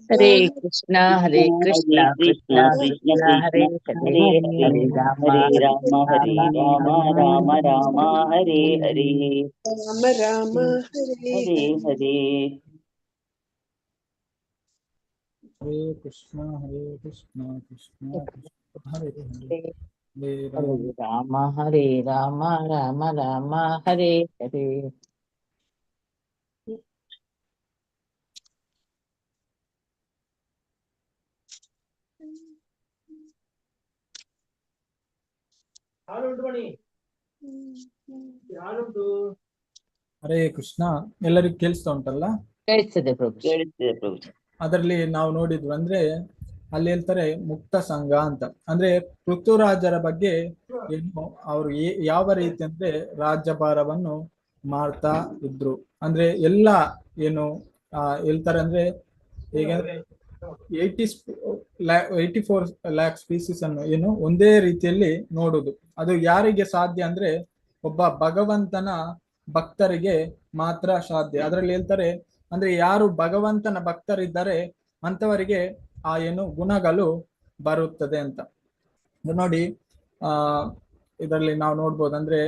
हरे कृष्णा हरे कृष्णा कृष्णा कृष्ण कृष्णा हरे हरे हरे हरे हरे राम हरे राम राम राम हरे हरे राम राम हरे हरे हरे हरे कृष्णा कृष्णा कृष्ण हरे हरे हरे हरे राम राम राम हरे हरे। ಹರೇ ಕೃಷ್ಣ. ಎಲ್ಲರಿಗೂ ಕೇಳಿಸ್ತಾ ಉಂಟಲ್ಲ? ಕೇಳಿಸ್ತದೆ ಪ್ರಭು. ಕೇಳಿಸ್ತದೆ ಪ್ರಭು. ಅದರಲ್ಲಿ ನಾವು ನೋಡಿದ್ವಿ ಅಂದ್ರೆ ಅಲ್ಲಿ ಹೇಳ್ತಾರೆ ಮುಕ್ತ ಸಂಘ ಅಂತ. ಅಂದ್ರೆ ಪೃಥ್ವಿರಾಜರ ಬಗ್ಗೆ ಏನು ಅವರು ಯಾವ ರೀತಿ ಅಂದ್ರೆ ರಾಜ್ಯಭಾರವನ್ನು ಮಾಡ್ತಾ ಇದ್ರು. ಅಂದ್ರೆ ಎಲ್ಲ ಏನು ಹೇಳ್ತಾರೆ ಅಂದ್ರೆ ಹೇಗಂದ್ರೆ 84 ಲ್ಯಾಕ್ ಸ್ಪೀಸೀಸ್ ಅನ್ನು ಏನು ಒಂದೇ ರೀತಿಯಲ್ಲಿ ನೋಡುದು. ಅದು ಯಾರಿಗೆ ಸಾಧ್ಯ ಅಂದ್ರೆ ಒಬ್ಬ ಭಗವಂತನ ಭಕ್ತರಿಗೆ ಮಾತ್ರ ಸಾಧ್ಯ. ಅದರಲ್ಲಿ ಹೇಳ್ತಾರೆ ಅಂದ್ರೆ ಯಾರು ಭಗವಂತನ ಭಕ್ತರಿದ್ದಾರೆ ಅಂತವರಿಗೆ ಆ ಏನು ಗುಣಗಳು ಬರುತ್ತದೆ ಅಂತ ನೋಡಿ. ಇದರಲ್ಲಿ ನಾವು ನೋಡ್ಬೋದು ಅಂದ್ರೆ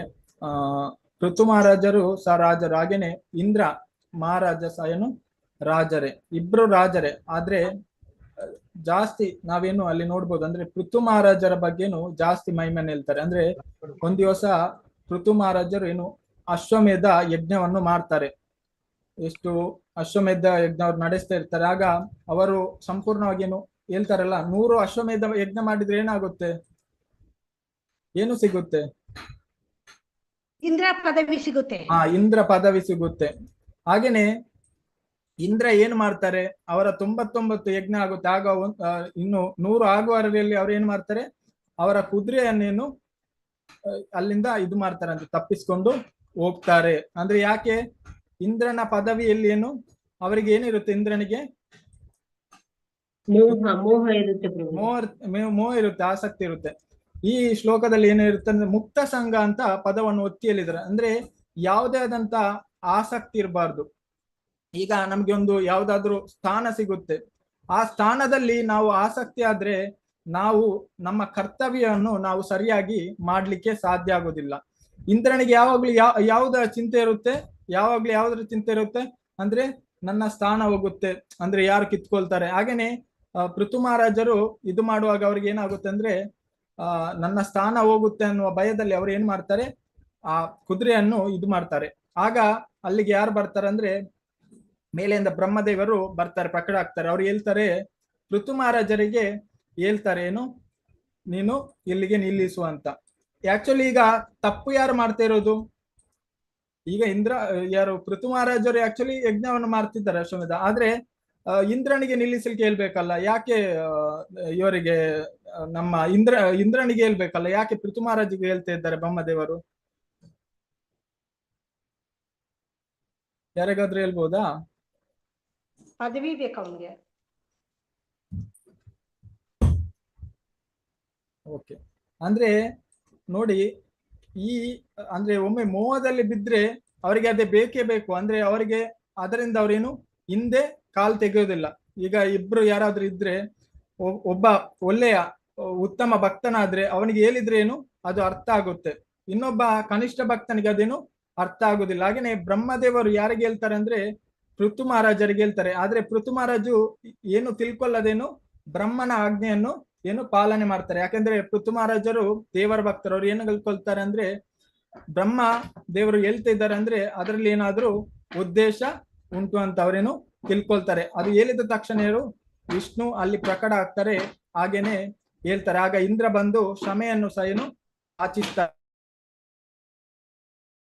ಋತು ಮಹಾರಾಜರು ಸಹ ರಾಜರು, ಹಾಗೇನೆ ಇಂದ್ರ ಮಹಾರಾಜ ಸಹ ಏನು ರಾಜರೇ, ಇಬ್ರು ರಾಜರೇ. ಆದ್ರೆ ಜಾಸ್ತಿ ನಾವೇನು ಅಲ್ಲಿ ನೋಡ್ಬೋದು ಅಂದ್ರೆ ಪೃಥು ಮಹಾರಾಜರ ಬಗ್ಗೆನು ಜಾಸ್ತಿ ಮಹಿಮೆಯನ್ನು ಹೇಳ್ತಾರೆ. ಅಂದ್ರೆ ಒಂದ್ ದಿವಸ ಪೃಥು ಮಹಾರಾಜರು ಏನು ಅಶ್ವಮೇಧ ಯಜ್ಞವನ್ನು ಮಾಡ್ತಾರೆ. ಎಷ್ಟು ಅಶ್ವಮೇಧ ಯಜ್ಞ ಅವ್ರು ನಡೆಸ್ತಾ ಇರ್ತಾರೆ. ಆಗ ಅವರು ಸಂಪೂರ್ಣವಾಗಿ ಏನು ಹೇಳ್ತಾರಲ್ಲ, 100 ಅಶ್ವಮೇಧ ಯಜ್ಞ ಮಾಡಿದ್ರೆ ಏನಾಗುತ್ತೆ, ಏನು ಸಿಗುತ್ತೆ? ಇಂದ್ರ ಪದವಿ ಸಿಗುತ್ತೆ. ಇಂದ್ರ ಪದವಿ ಸಿಗುತ್ತೆ. ಹಾಗೇನೆ ಇಂದ್ರ ಏನ್ ಮಾಡ್ತಾರೆ, ಅವರ 99 ಯಜ್ಞ ಆಗುತ್ತೆ. ಆಗ ಇನ್ನು 100 ಆಗುವವರೆಯಲ್ಲಿ ಅವ್ರು ಏನ್ ಮಾಡ್ತಾರೆ, ಅವರ ಕುದುರೆಯನ್ನೇನು ಅಲ್ಲಿಂದ ಇದು ಮಾಡ್ತಾರೆ ಅಂತ ತಪ್ಪಿಸ್ಕೊಂಡು ಹೋಗ್ತಾರೆ. ಅಂದ್ರೆ ಯಾಕೆ? ಇಂದ್ರನ ಪದವಿಯಲ್ಲಿ ಏನು ಅವರಿಗೆ ಏನಿರುತ್ತೆ, ಇಂದ್ರನಿಗೆ ಮೋಹ ಇರುತ್ತೆ, ಆಸಕ್ತಿ ಇರುತ್ತೆ. ಈ ಶ್ಲೋಕದಲ್ಲಿ ಏನಿರುತ್ತೆ ಅಂದ್ರೆ ಮುಕ್ತ ಸಂಘ ಅಂತ ಪದವನ್ನು ಒತ್ತಿ ಹೇಳಿದ್ದಾರೆ. ಅಂದ್ರೆ ಯಾವುದೇ ಆದಂತ ಆಸಕ್ತಿ ಇರಬಾರ್ದು. ಈಗ ನಮ್ಗೆ ಒಂದು ಯಾವ್ದಾದ್ರು ಸ್ಥಾನ ಸಿಗುತ್ತೆ, ಆ ಸ್ಥಾನದಲ್ಲಿ ನಾವು ಆಸಕ್ತಿ ಆದ್ರೆ ನಾವು ನಮ್ಮ ಕರ್ತವ್ಯವನ್ನು ನಾವು ಸರಿಯಾಗಿ ಮಾಡ್ಲಿಕ್ಕೆ ಸಾಧ್ಯ ಆಗೋದಿಲ್ಲ. ಇಂದ್ರನಿಗೆ ಯಾವಾಗ್ಲೂ ಯಾವ್ದ ಚಿಂತೆ ಇರುತ್ತೆ, ಯಾವ್ದ್ರ ಚಿಂತೆ ಇರುತ್ತೆ ಅಂದ್ರೆ ನನ್ನ ಸ್ಥಾನ ಹೋಗುತ್ತೆ, ಅಂದ್ರೆ ಯಾರು ಕಿತ್ಕೊಳ್ತಾರೆ. ಹಾಗೇನೆ ಪೃಥು ಮಹಾರಾಜರು ಇದು ಮಾಡುವಾಗ ಅವ್ರಿಗೆ ಏನಾಗುತ್ತೆ ಅಂದ್ರೆ ನನ್ನ ಸ್ಥಾನ ಹೋಗುತ್ತೆ ಅನ್ನುವ ಭಯದಲ್ಲಿ ಅವ್ರು ಏನ್ ಮಾಡ್ತಾರೆ, ಆ ಕುದುರೆಯನ್ನು ಇದು ಮಾಡ್ತಾರೆ. ಆಗ ಅಲ್ಲಿಗೆ ಯಾರು ಬರ್ತಾರೆ ಅಂದ್ರೆ ಮೇಲೆಯಿಂದ ಬ್ರಹ್ಮದೇವರು ಬರ್ತಾರೆ, ಪ್ರಕಟ ಆಗ್ತಾರೆ. ಅವ್ರು ಹೇಳ್ತಾರೆ ಪೃಥು ಮಹಾರಾಜರಿಗೆ ಹೇಳ್ತಾರೆ ಏನು, ನೀನು ಇಲ್ಲಿಗೆ ನಿಲ್ಲಿಸು ಅಂತ. ಆಕ್ಚುಲಿ ಈಗ ತಪ್ಪು ಯಾರು ಮಾಡ್ತಾ ಇರೋದು? ಈಗ ಯಾರು ಪೃಥು ಮಹಾರಾಜರು ಆಕ್ಚುಲಿ ಯಜ್ಞವನ್ನು ಮಾಡ್ತಿದ್ದಾರೆ ಅಶ್ವಮೇಧ. ಆದ್ರೆ ಇಂದ್ರನಿಗೆ ನಿಲ್ಲಿಸಲಿಕ್ಕೆ ಹೇಳ್ಬೇಕಲ್ಲ, ಯಾಕೆ ಇವರಿಗೆ ನಮ್ಮ ಇಂದ್ರನಿಗೆ ಹೇಳ್ಬೇಕಲ್ಲ, ಯಾಕೆ ಪೃಥು ಮಹಾರಾಜಿಗೆ ಹೇಳ್ತಾ ಇದ್ದಾರೆ ಬ್ರಹ್ಮದೇವರು? ಯಾರಿಗಾದ್ರೂ ಹೇಳ್ಬೋದಾ? ಪದವಿ ಬೇಕು ಅವನಿಗೆ. ಓಕೆ, ಅಂದ್ರೆ ನೋಡಿ, ಅಂದ್ರೆ ಒಮ್ಮೆ ಮೋಹದಲ್ಲಿ ಬಿದ್ರೆ ಅವರಿಗೆ ಅದೇ ಬೇಕೇ ಬೇಕು. ಅಂದ್ರೆ ಅವರಿಗೆ ಅದರಿಂದ ಅವರೇನು ಹಿಂದೆ ಕಾಲ್ ತೆಗೆಯೋದಿಲ್ಲ. ಈಗ ಇಬ್ರು ಯಾರಾದ್ರೂ ಇದ್ರೆ, ಒಬ್ಬ ಒಳ್ಳೆಯ ಉತ್ತಮ ಭಕ್ತನಾದ್ರೆ ಅವನಿಗೆ ಹೇಳಿದ್ರೆ ಏನು ಅದು ಅರ್ಥ ಆಗುತ್ತೆ, ಇನ್ನೊಬ್ಬ ಕನಿಷ್ಠ ಭಕ್ತನಿಗೆ ಅದೇನು ಅರ್ಥ ಆಗುದಿಲ್ಲ. ಹಾಗೇನೆ ಬ್ರಹ್ಮದೇವರು ಯಾರಿಗೆ ಹೇಳ್ತಾರೆ ಅಂದ್ರೆ ಪೃಥು ಮಹಾರಾಜರಿಗೆ ಹೇಳ್ತಾರೆ. ಆದ್ರೆ ಪೃಥು ಮಹಾರಾಜು ಏನು ತಿಳ್ಕೊಳ್ಳೋದೇನು ಬ್ರಹ್ಮನ ಆಜ್ಞೆಯನ್ನು ಏನು ಪಾಲನೆ ಮಾಡ್ತಾರೆ. ಯಾಕಂದ್ರೆ ಪೃಥು ಮಹಾರಾಜರು ದೇವರ ಭಕ್ತರು. ಅವ್ರು ಏನು ಕಲ್ಕೊಳ್ತಾರೆ ಅಂದ್ರೆ ಬ್ರಹ್ಮ ದೇವರು ಹೇಳ್ತಾ ಇದ್ದಾರೆ ಅಂದ್ರೆ ಅದರಲ್ಲಿ ಏನಾದ್ರೂ ಉದ್ದೇಶ ಉಂಟು ಅಂತ ಅವರೇನು ತಿಳ್ಕೊಳ್ತಾರೆ. ಅದು ಹೇಳಿದ ತಕ್ಷಣ ವಿಷ್ಣು ಅಲ್ಲಿ ಪ್ರಕಟ ಆಗ್ತಾರೆ, ಹಾಗೇನೆ ಹೇಳ್ತಾರೆ. ಆಗ ಇಂದ್ರ ಬಂದು ಕ್ಷಮೆಯನ್ನು ಸಹ ಏನು ಆಚಿಸ್ತಾರೆ.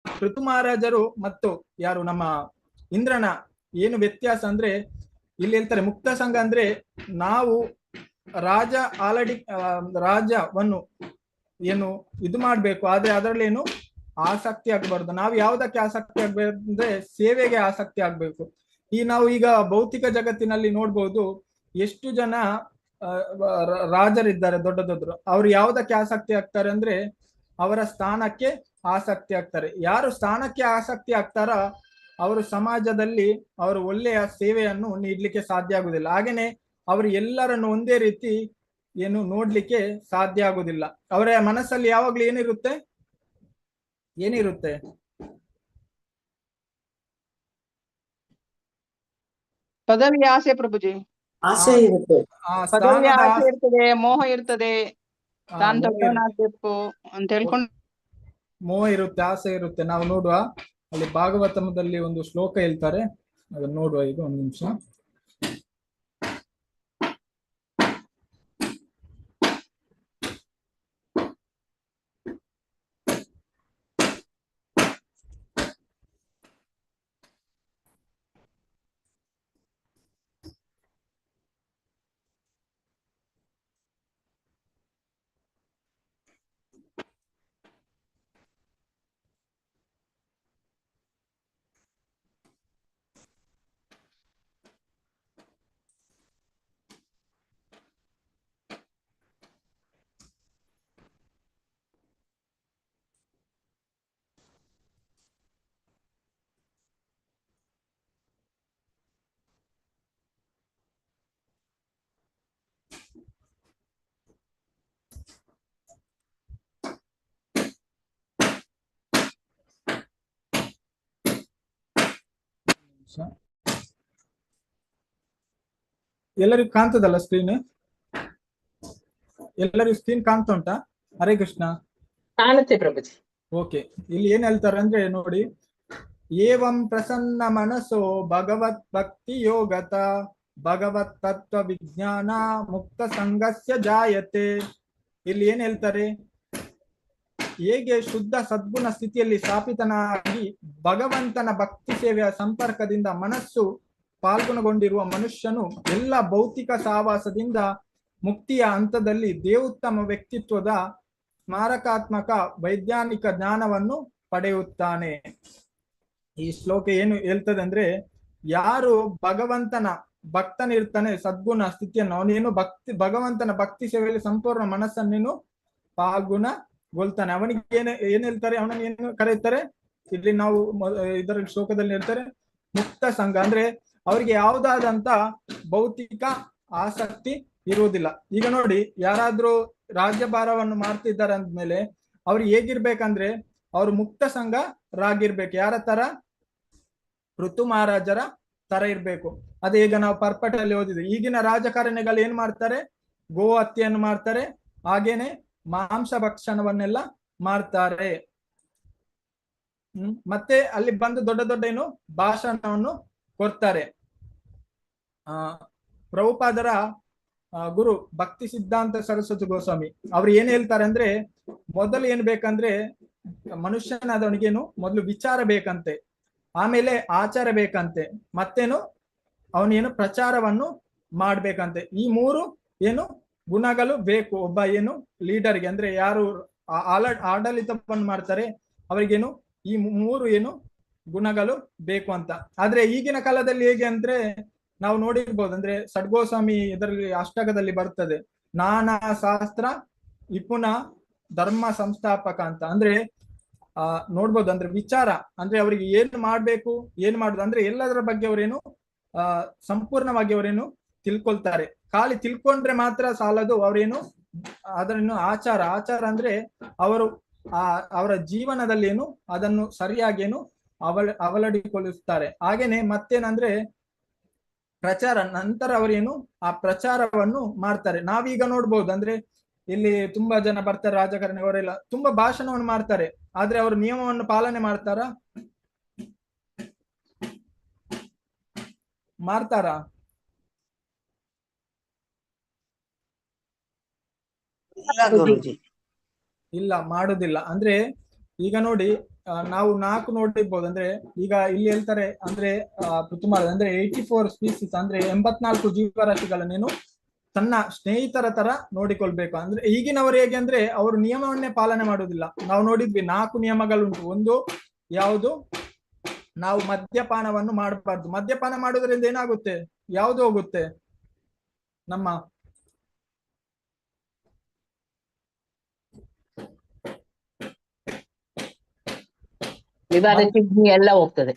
ಪೃಥು ಮಹಾರಾಜರು ಮತ್ತು ಯಾರು ನಮ್ಮ ಇಂದ್ರನ ಏನು ವ್ಯತ್ಯಾಸ ಅಂದ್ರೆ ಇಲ್ಲಿ ಹೇಳ್ತಾರೆ ಮುಕ್ತ ಸಂಘ ಅಂದ್ರೆ ನಾವು ರಾಜ ಆಲ್ರೆಡಿ ರಾಜ್ಯವನ್ನು ಏನು ಇದು ಮಾಡ್ಬೇಕು, ಆದ್ರೆ ಅದರಲ್ಲಿ ಏನು ಆಸಕ್ತಿ ಆಗ್ಬಾರ್ದು. ನಾವು ಯಾವ್ದಕ್ಕೆ ಆಸಕ್ತಿ ಆಗ್ಬೇಕು ಅಂದ್ರೆ ಸೇವೆಗೆ ಆಸಕ್ತಿ ಆಗ್ಬೇಕು. ನಾವು ಈಗ ಭೌತಿಕ ಜಗತ್ತಿನಲ್ಲಿ ನೋಡ್ಬೋದು, ಎಷ್ಟು ಜನ ರಾಜರಿದ್ದಾರೆ ದೊಡ್ಡ ದೊಡ್ಡರು. ಅವ್ರು ಯಾವ್ದಕ್ಕೆ ಆಸಕ್ತಿ ಆಗ್ತಾರೆ ಅಂದ್ರೆ ಅವರ ಸ್ಥಾನಕ್ಕೆ ಆಸಕ್ತಿ ಆಗ್ತಾರೆ. ಯಾರು ಸ್ಥಾನಕ್ಕೆ ಆಸಕ್ತಿ ಆಗ್ತಾರ ಅವರು ಸಮಾಜದಲ್ಲಿ ಅವರು ಒಳ್ಳೆಯ ಸೇವೆಯನ್ನು ನೀಡ್ಲಿಕ್ಕೆ ಸಾಧ್ಯ ಆಗುದಿಲ್ಲ. ಹಾಗೇನೆ ಅವರು ಎಲ್ಲರನ್ನು ಒಂದೇ ರೀತಿ ಏನು ನೋಡ್ಲಿಕ್ಕೆ ಸಾಧ್ಯ ಆಗುದಿಲ್ಲ. ಅವರ ಮನಸ್ಸಲ್ಲಿ ಯಾವಾಗ್ಲೂ ಏನಿರುತ್ತೆ ಪದವಿ ಆಸೆ ಪ್ರಭುಜಿ. ಆಸೆ ಇರುತ್ತೆ. ಆ ಪದವಿ ಸ್ಥಾನದ ಆಸೆ ಇರ್ತದೆ, ಮೋಹ ಇರ್ತದೆ, ತಾನು ಮೋಹ ದೊಡ್ಡವನಾಗಬೇಕು ಅಂತ ಹೇಳ್ಕೊಂಡು ಮೋಹ ಇರುತ್ತೆ, ಆಸೆ ಇರುತ್ತೆ. ನಾವು ನೋಡುವ, ಅಲ್ಲಿ ಭಾಗವತಮದಲ್ಲಿ ಒಂದು ಶ್ಲೋಕ ಹೇಳ್ತಾರೆ, ಅದನ್ನು ನೋಡುವ ಈಗ ಒಂದು ನಿಮಿಷ. ಎಲ್ಲರಿಗೂ ಕಾಣ್ತದಲ್ಲ ಸ್ಕ್ರೀನ್? ಎಲ್ಲರಿಗೂ ಸ್ಕ್ರೀನ್ ಕಾಣ್ತಾ ಉಂಟಾ? ಹರೇ ಕೃಷ್ಣ. ಕಾಣುತ್ತೆ ಪ್ರಭುಜಿ. ಓಕೆ, ಇಲ್ಲಿ ಏನ್ ಹೇಳ್ತಾರೆ ಅಂದ್ರೆ ನೋಡಿ, ಏವಂ ಪ್ರಸನ್ನ ಮನಸ್ಸೋ ಭಗವತ್ ಭಕ್ತಿ ಯೋಗತ ಭಗವತ್ ತತ್ವ ವಿಜ್ಞಾನ ಮುಕ್ತ ಸಂಘಸ್ಯ ಜಾಯತೆ. ಇಲ್ಲಿ ಏನ್ ಹೇಳ್ತಾರೆ, ಹೇಗೆ ಶುದ್ಧ ಸದ್ಗುಣ ಸ್ಥಿತಿಯಲ್ಲಿ ಸ್ಥಾಪಿತನಾಗಿ ಭಗವಂತನ ಭಕ್ತಿ ಸೇವೆಯ ಸಂಪರ್ಕದಿಂದ ಮನಸ್ಸು ಪಾಲ್ಗೊಳಗೊಂಡಿರುವ ಮನುಷ್ಯನು ಎಲ್ಲ ಭೌತಿಕ ಸಹವಾಸದಿಂದ ಮುಕ್ತಿಯ ಹಂತದಲ್ಲಿ ದೇವೋತ್ತಮ ವ್ಯಕ್ತಿತ್ವದ ಸ್ಮಾರಕಾತ್ಮಕ ವೈಜ್ಞಾನಿಕ ಜ್ಞಾನವನ್ನು ಪಡೆಯುತ್ತಾನೆ. ಈ ಶ್ಲೋಕ ಏನು ಹೇಳ್ತದೆ ಅಂದ್ರೆ, ಯಾರು ಭಗವಂತನ ಭಕ್ತನಿರ್ತಾನೆ, ಸದ್ಗುಣ ಸ್ಥಿತಿಯನ್ನು ಅವನೇನು ಭಗವಂತನ ಭಕ್ತಿ ಸೇವೆಯಲ್ಲಿ ಸಂಪೂರ್ಣ ಮನಸ್ಸನ್ನೇನು ಪಾಲ್ಗೊಳ್ತಾನೆ, ಅವನಿಗೆ ಏನ್ ಹೇಳ್ತಾರೆ, ಅವನನ್ನು ಏನು ಕರೆಯುತ್ತಾರೆ, ಇಲ್ಲಿ ನಾವು ಇದರ ಶ್ಲೋಕದಲ್ಲಿ ಹೇಳ್ತಾರೆ ಮುಕ್ತ ಸಂಘ. ಅಂದ್ರೆ ಅವರಿಗೆ ಯಾವುದಾದಂತ ಭೌತಿಕ ಆಸಕ್ತಿ ಇರುವುದಿಲ್ಲ. ಈಗ ನೋಡಿ, ಯಾರಾದ್ರೂ ರಾಜ್ಯಭಾರವನ್ನು ಮಾಡ್ತಿದ್ದಾರೆ ಅಂದ್ಮೇಲೆ ಅವ್ರು ಹೇಗಿರ್ಬೇಕಂದ್ರೆ ಅವ್ರು ಮುಕ್ತ ಸಂಘರಾಗಿರ್ಬೇಕು. ಯಾರ ತರ? ಋತು ಮಹಾರಾಜರ ತರ ಇರ್ಬೇಕು. ಅದೇ ಈಗ ನಾವು ಪರ್ಪಟಲ್ಲಿ ಓದಿದ್ವಿ, ಈಗಿನ ರಾಜಕಾರಣಿಗಳು ಏನ್ ಮಾಡ್ತಾರೆ, ಗೋ ಹತ್ಯೆಯನ್ನು ಮಾಡ್ತಾರೆ, ಹಾಗೇನೆ ಮಾಂಸ ಭಕ್ಷಣವನ್ನೆಲ್ಲ ಮಾಡ್ತಾರೆ. ಮತ್ತೆ ಅಲ್ಲಿ ಬಂದು ದೊಡ್ಡ ದೊಡ್ಡ ಏನು ಭಾಷಣವನ್ನು ಕೊಡ್ತಾರೆ. ಪ್ರಭುಪಾದರ ಗುರು ಭಕ್ತಿ ಸಿದ್ಧಾಂತ ಸರಸ್ವತಿ ಗೋಸ್ವಾಮಿ ಅವ್ರು ಏನ್ ಹೇಳ್ತಾರೆ ಅಂದ್ರೆ, ಮೊದಲು ಏನ್ ಬೇಕಂದ್ರೆ ಮನುಷ್ಯನಾದವನಿಗೇನು ಮೊದಲು ವಿಚಾರ ಬೇಕಂತೆ, ಆಮೇಲೆ ಆಚಾರ ಬೇಕಂತೆ, ಮತ್ತೇನು ಅವನೇನು ಪ್ರಚಾರವನ್ನು ಮಾಡ್ಬೇಕಂತೆ. ಈ ಮೂರು ಏನು ಗುಣಗಳು ಬೇಕು ಒಬ್ಬ ಏನು ಲೀಡರ್ಗೆ. ಅಂದ್ರೆ ಯಾರು ಆಡಳಿತವನ್ನು ಮಾಡ್ತಾರೆ ಅವರಿಗೇನು ಈ ಮೂರು ಏನು ಗುಣಗಳು ಬೇಕು ಅಂತ. ಆದ್ರೆ ಈಗಿನ ಕಾಲದಲ್ಲಿ ಹೇಗೆ ಅಂದ್ರೆ ನಾವು ನೋಡಿರ್ಬೋದು, ಅಂದ್ರೆ ಷಡ್ಗೋಸ್ವಾಮಿ ಇದರಲ್ಲಿ ಅಷ್ಟಕದಲ್ಲಿ ಬರ್ತದೆ, ನಾನಾ ಶಾಸ್ತ್ರ ವಿಪುನ ಧರ್ಮ ಸಂಸ್ಥಾಪಕ ಅಂತ. ಅಂದ್ರೆ ನೋಡ್ಬೋದು, ಅಂದ್ರೆ ವಿಚಾರ ಅಂದ್ರೆ ಅವರಿಗೆ ಏನ್ ಮಾಡ್ಬೇಕು, ಏನ್ ಮಾಡುದು ಅಂದ್ರೆ ಎಲ್ಲದರ ಬಗ್ಗೆ ಅವರೇನು ಸಂಪೂರ್ಣವಾಗಿ ಅವರೇನು ತಿಳ್ಕೊಳ್ತಾರೆ. ಖಾಲಿ ತಿಳ್ಕೊಂಡ್ರೆ ಮಾತ್ರ ಸಾಲದು, ಅವರೇನು ಅದನ್ನು ಆಚಾರ ಅಂದ್ರೆ ಅವರು ಅವರ ಜೀವನದಲ್ಲಿ ಏನು ಅದನ್ನು ಸರಿಯಾಗೇನು ಅವಲಡಿಕೊಳ್ಳುತ್ತಾರೆ. ಹಾಗೇನೆ ಮತ್ತೇನಂದ್ರೆ ಪ್ರಚಾರ, ನಂತರ ಅವರೇನು ಆ ಪ್ರಚಾರವನ್ನು ಮಾಡ್ತಾರೆ. ನಾವೀಗ ನೋಡ್ಬೋದು, ಅಂದ್ರೆ ಇಲ್ಲಿ ತುಂಬಾ ಜನ ಬರ್ತಾರೆ ರಾಜಕಾರಣಿ, ಅವರೆಲ್ಲ ತುಂಬಾ ಭಾಷಣವನ್ನು ಮಾಡ್ತಾರೆ, ಆದ್ರೆ ಅವರು ನಿಯಮವನ್ನು ಪಾಲನೆ ಮಾಡ್ತಾರಾ? ಇಲ್ಲ, ಮಾಡುದಿಲ್ಲ. ಅಂದ್ರೆ ಈಗ ನೋಡಿ, ನಾವು 4 ನೋಡಿರ್ಬೋದು. ಅಂದ್ರೆ ಈಗ ಇಲ್ಲಿ ಹೇಳ್ತಾರೆ ಅಂದ್ರೆ ಪೃಥುಮಾಲ ಅಂದ್ರೆ 84 ಸ್ಪೀಸೀಸ್ ಅಂದ್ರೆ 84 ಜೀವರಾಶಿಗಳನ್ನೇನು ತನ್ನ ಸ್ನೇಹಿತರ ತರ ನೋಡಿಕೊಳ್ಬೇಕು. ಅಂದ್ರೆ ಈಗಿನವರು ಹೇಗೆ ಅಂದ್ರೆ ಅವರು ನಿಯಮವನ್ನೇ ಪಾಲನೆ ಮಾಡುವುದಿಲ್ಲ. ನಾವು ನೋಡಿದ್ವಿ 4 ನಿಯಮಗಳುಂಟು. ಒಂದು ಯಾವುದು, ನಾವು ಮದ್ಯಪಾನವನ್ನು ಮಾಡಬಾರ್ದು. ಮದ್ಯಪಾನ ಮಾಡುವುದರಿಂದ ಏನಾಗುತ್ತೆ, ಯಾವುದು ಹೋಗುತ್ತೆ, ನಮ್ಮ ಲಿವರ್ ಕಿಡ್ನಿ ಎಲ್ಲ ಹೋಗ್ತದೆ.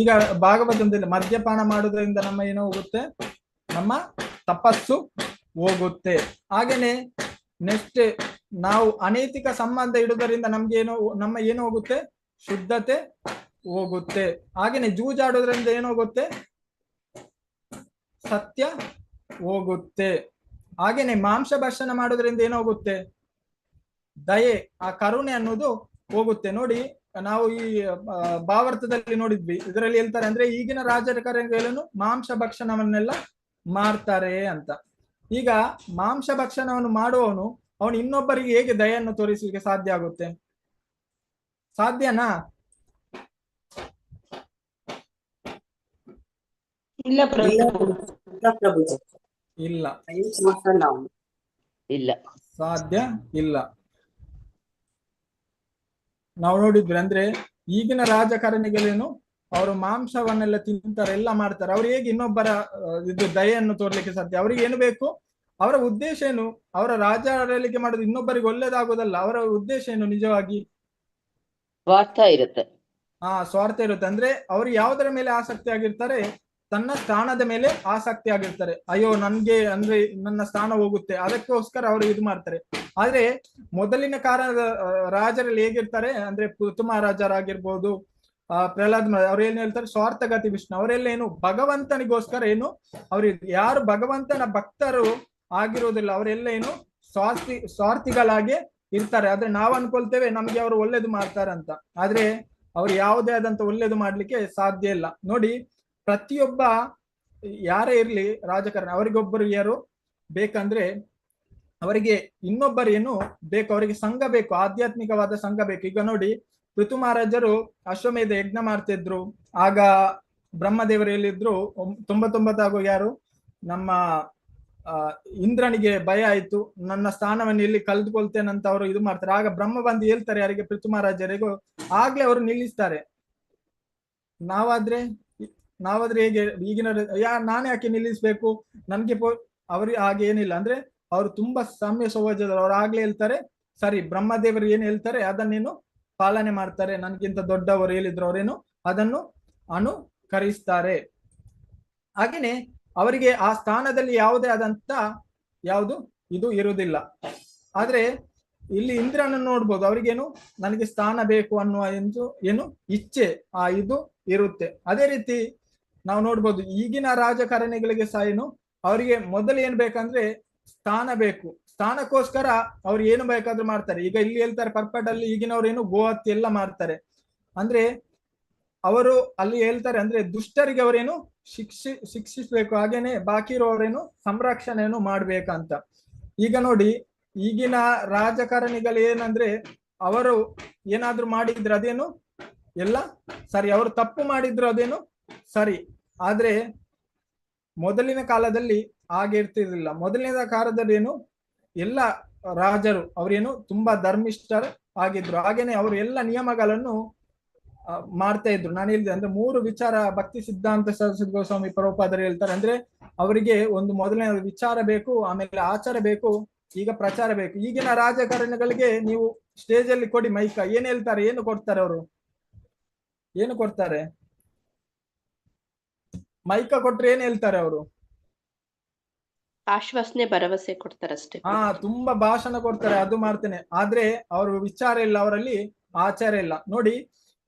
ಈಗ ಭಾಗವತದಲ್ಲಿ ಮದ್ಯಪಾನ ಮಾಡೋದ್ರಿಂದ ನಮ್ಮ ಏನೋ ಹೋಗುತ್ತೆ, ನಮ್ಮ ತಪಸ್ಸು ಹೋಗುತ್ತೆ. ಹಾಗೇನೆ ನೆಕ್ಸ್ಟ್ ನಾವು ಅನೈತಿಕ ಸಂಬಂಧ ಇಡುವುದರಿಂದ ನಮ್ಗೆ ನಮ್ಮ ಏನು ಹೋಗುತ್ತೆ, ಶುದ್ಧತೆ ಹೋಗುತ್ತೆ. ಹಾಗೇನೆ ಜೂಜಾಡೋದ್ರಿಂದ ಏನಾಗುತ್ತೆ, ಸತ್ಯ ಹೋಗುತ್ತೆ. ಹಾಗೇನೆ ಮಾಂಸ ಭಕ್ಷಣ ಮಾಡೋದ್ರಿಂದ ಏನಾಗುತ್ತೆ, ದಯೆ, ಆ ಕರುಣೆ ಅನ್ನೋದು ಹೋಗುತ್ತೆ. ನೋಡಿ, ನಾವು ಈ ಭಾವಾರ್ಥದಲ್ಲಿ ನೋಡಿದ್ವಿ, ಇದರಲ್ಲಿ ಹೇಳ್ತಾರೆ ಅಂದ್ರೆ ಈಗಿನ ರಾಜಕಾರಣಿಗಳನ್ನು ಮಾಂಸ ಭಕ್ಷಣವನ್ನೆಲ್ಲ ಮಾಡ್ತಾರೆ ಅಂತ. ಈಗ ಮಾಂಸ ಭಕ್ಷಣವನ್ನು ಮಾಡುವವನು ಅವನು ಇನ್ನೊಬ್ಬರಿಗೆ ಹೇಗೆ ದಯೆಯನ್ನು ತೋರಿಸಲಿಕ್ಕೆ ಸಾಧ್ಯ ಆಗುತ್ತೆ? ಸಾಧ್ಯನಾ? ಇಲ್ಲ ಇಲ್ಲ, ಇಲ್ಲ, ಸಾಧ್ಯ ಇಲ್ಲ. ನಾವು ನೋಡಿದ್ವಿ ಅಂದ್ರೆ ಈಗಿನ ರಾಜಕಾರಣಿಗಳೇನು, ಅವರು ಮಾಂಸವನ್ನೆಲ್ಲ ತಿಂತಾರೆ, ಎಲ್ಲ ಮಾಡ್ತಾರೆ. ಅವ್ರು ಹೇಗೆ ಇನ್ನೊಬ್ಬರ ಇದು ದಯೆಯನ್ನು ತೋರ್ಲಿಕ್ಕೆ ಸಾಧ್ಯ? ಅವ್ರಿಗೆ ಏನು ಬೇಕು? ಅವರ ಉದ್ದೇಶ ಏನು? ಅವರ ರಾಜಾಡಳಿಕೆ ಮಾಡೋದು ಇನ್ನೊಬ್ಬರಿಗೆ ಒಳ್ಳೇದಾಗೋದಲ್ಲ. ಅವರ ಉದ್ದೇಶ ಏನು ನಿಜವಾಗಿ? ಸ್ವಾರ್ಥ ಇರುತ್ತೆ. ಸ್ವಾರ್ಥ ಇರುತ್ತೆ. ಅಂದ್ರೆ ಅವ್ರು ಯಾವುದರ ಮೇಲೆ ಆಸಕ್ತಿ ಆಗಿರ್ತಾರೆ? ತನ್ನ ಸ್ಥಾನದ ಮೇಲೆ ಆಸಕ್ತಿ ಆಗಿರ್ತಾರೆ. ಅಯ್ಯೋ ನನ್ಗೆ ಅಂದ್ರೆ ನನ್ನ ಸ್ಥಾನ ಹೋಗುತ್ತೆ, ಅದಕ್ಕೋಸ್ಕರ ಅವರು ಇದು ಮಾಡ್ತಾರೆ. ಆದ್ರೆ ಮೊದಲಿನ ಕಾಲದ ರಾಜರಲ್ಲಿ ಹೇಗಿರ್ತಾರೆ ಅಂದ್ರೆ ಪೃಥು ರಾಜರಾಗಿರ್ಬೋದು, ಪ್ರಹ್ಲಾದ್ ಅವ್ರು ಏನ್ ಹೇಳ್ತಾರೆ, ಸ್ವಾರ್ಥಗತಿ ವಿಷ್ಣು. ಅವರೆಲ್ಲ ಏನು ಭಗವಂತನಿಗೋಸ್ಕರ ಏನು, ಅವ್ರಿಗೆ ಯಾರು ಭಗವಂತನ ಭಕ್ತರು ಆಗಿರೋದಿಲ್ಲ, ಅವರೆಲ್ಲ ಏನು ಸ್ವಾರ್ಥಿಗಳಾಗಿ ಇರ್ತಾರೆ. ಆದ್ರೆ ನಾವು ಅನ್ಕೊಳ್ತೇವೆ ನಮ್ಗೆ ಅವರು ಒಳ್ಳೇದು ಮಾಡ್ತಾರೆ ಅಂತ. ಆದ್ರೆ ಅವ್ರು ಯಾವುದೇ ಆದಂತ ಒಳ್ಳೇದು ಮಾಡ್ಲಿಕ್ಕೆ ಸಾಧ್ಯ ಇಲ್ಲ. ನೋಡಿ, ಪ್ರತಿಯೊಬ್ಬ ಯಾರೇ ಇರ್ಲಿ ರಾಜಕಾರಣ, ಅವರಿಗೊಬ್ಬರು ಯಾರು ಬೇಕಂದ್ರೆ ಅವರಿಗೆ ಇನ್ನೊಬ್ಬರು ಏನು ಬೇಕು, ಅವರಿಗೆ ಸಂಘ ಬೇಕು, ಆಧ್ಯಾತ್ಮಿಕವಾದ ಸಂಘ ಬೇಕು. ಈಗ ನೋಡಿ, ಪೃಥು ಮಹಾರಾಜರು ಅಶ್ವಮೇಧ ಯಜ್ಞ ಮಾಡ್ತಿದ್ರು. ಆಗ ಬ್ರಹ್ಮದೇವರು ಹೇಳಿದ್ರು 99 ಆಗೋ ಯಾರು ನಮ್ಮ ಇಂದ್ರನಿಗೆ ಭಯ ಆಯ್ತು, ನನ್ನ ಸ್ಥಾನವನ್ನು ಇಲ್ಲಿ ಕಳೆದುಕೊಳ್ತೇನಂತ ಅವರು ಇದು ಮಾಡ್ತಾರೆ. ಆಗ ಬ್ರಹ್ಮ ಬಂದು ಹೇಳ್ತಾರೆ ಯಾರಿಗೆ, ಪೃಥು ಮಹಾರಾಜರಿಗೂ. ಆಗ್ಲೇ ಅವರು ನಿಲ್ಲಿಸ್ತಾರೆ. ನಾವಾದ್ರೆ ಹೇಗೆ ಈಗಿನ ನಾನೇ ಯಾಕೆ ನಿಲ್ಲಿಸ್ಬೇಕು, ನನ್ಗೆ ಅವ್ರಿಗೆ ಹಾಗೆ ಏನಿಲ್ಲ. ಅಂದ್ರೆ ಅವರು ತುಂಬಾ ಸಾಮ್ಯ ಸ್ವಭಾವದವರು. ಅವ್ರು ಆಗ್ಲೇ ಹೇಳ್ತಾರೆ, ಸರಿ ಬ್ರಹ್ಮದೇವರು ಏನ್ ಹೇಳ್ತಾರೆ ಅದನ್ನೇನು ಪಾಲನೆ ಮಾಡ್ತಾರೆ, ನನ್ಗಿಂತ ದೊಡ್ಡವರು ಹೇಳಿದ್ರು ಅವರೇನು ಅದನ್ನು ಅನುಕರಿಸ್ತಾರೆ. ಹಾಗೇನೆ ಅವರಿಗೆ ಆ ಸ್ಥಾನದಲ್ಲಿ ಯಾವುದೇ ಆದಂತ ಯಾವುದು ಇದು ಇರುವುದಿಲ್ಲ. ಆದ್ರೆ ಇಲ್ಲಿ ಇಂದ್ರನನ್ನು ನೋಡ್ಬೋದು, ಅವ್ರಿಗೇನು ನನಗೆ ಸ್ಥಾನ ಬೇಕು ಅನ್ನುವ ಏನು ಇಚ್ಛೆ ಇದು ಇರುತ್ತೆ. ಅದೇ ರೀತಿ ನಾವು ನೋಡ್ಬೋದು ಈಗಿನ ರಾಜಕಾರಣಿಗಳಿಗೆ ಸಹ ಏನು, ಅವರಿಗೆ ಮೊದಲು ಏನ್ ಬೇಕಂದ್ರೆ ಸ್ಥಾನ ಬೇಕು. ಸ್ಥಾನಕ್ಕೋಸ್ಕರ ಅವ್ರು ಏನು ಬೇಕಾದ್ರೂ ಮಾಡ್ತಾರೆ. ಈಗ ಇಲ್ಲಿ ಹೇಳ್ತಾರೆ ಪರ್ಪಟಲ್ಲಿ ಈಗಿನವ್ರು ಏನು ಗೋಹತ್ಯೆ ಅಂದ್ರೆ ಅವರು ಅಲ್ಲಿ ಹೇಳ್ತಾರೆ ಅಂದ್ರೆ ದುಷ್ಟರಿಗೆ ಅವರೇನು ಶಿಕ್ಷಿಸ್ಬೇಕು, ಹಾಗೇನೆ ಬಾಕಿ ಇರೋರೇನು ಸಂರಕ್ಷಣೆಯನ್ನು ಮಾಡ್ಬೇಕಂತ. ಈಗ ನೋಡಿ, ಈಗಿನ ರಾಜಕಾರಣಿಗಳು ಏನಂದ್ರೆ ಅವರು ಏನಾದ್ರೂ ಮಾಡಿದ್ರೆ ಅದೇನು ಎಲ್ಲ ಸರಿ, ಅವರು ತಪ್ಪು ಮಾಡಿದ್ರು ಅದೇನು ಸರಿ. ಆದ್ರೆ ಮೊದಲಿನ ಕಾಲದಲ್ಲಿ ಹಾಗೆ ಇರ್ತಿರ್ಲಿಲ್ಲ. ಮೊದಲಿನ ಕಾಲದಲ್ಲಿ ಏನು ಎಲ್ಲ ರಾಜರು ಅವರೇನು ತುಂಬಾ ಧರ್ಮಿಷ್ಠರು ಆಗಿದ್ರು. ಹಾಗೇನೆ ಅವರು ಎಲ್ಲ ನಿಯಮಗಳನ್ನು ಮಾಡ್ತಾ ಇದ್ರು. ನಾನು ಹೇಳಿದೆ ಅಂದ್ರೆ 3 ವಿಚಾರ ಭಕ್ತಿ ಸಿದ್ಧಾಂತ ಸರಸ್ವತಿ ಗೋಸ್ವಾಮಿ ಪ್ರಭುಪಾದರು ಹೇಳ್ತಾರೆ. ಅಂದ್ರೆ ಅವರಿಗೆ ಒಂದು ಮೊದಲನೇ ವಿಚಾರ ಬೇಕು, ಆಮೇಲೆ ಆಚಾರ ಬೇಕು, ಈಗ ಪ್ರಚಾರ ಬೇಕು. ಈಗಿನ ರಾಜಕಾರಣಿಗಳಿಗೆ ನೀವು ಸ್ಟೇಜ್ ಅಲ್ಲಿ ಕೊಡಿ ಮೈಕ, ಏನ್ ಹೇಳ್ತಾರೆ, ಏನು ಕೊಡ್ತಾರೆ ಅವರು? ಏನು ಕೊಡ್ತಾರೆ? ಮೈಕ ಕೊಟ್ರೆ ಏನ್ ಹೇಳ್ತಾರೆ ಅವರು? ಆಶ್ವಾಸನೆ ಭರವಸೆ ಕೊಡ್ತಾರಷ್ಟೇ. ತುಂಬಾ ಭಾಷಣ ಕೊಡ್ತಾರೆ, ಅದು ಮಾಡ್ತೇನೆ. ಆದ್ರೆ ಅವ್ರ ವಿಚಾರ ಇಲ್ಲ, ಅವರಲ್ಲಿ ಆಚಾರ ಇಲ್ಲ. ನೋಡಿ,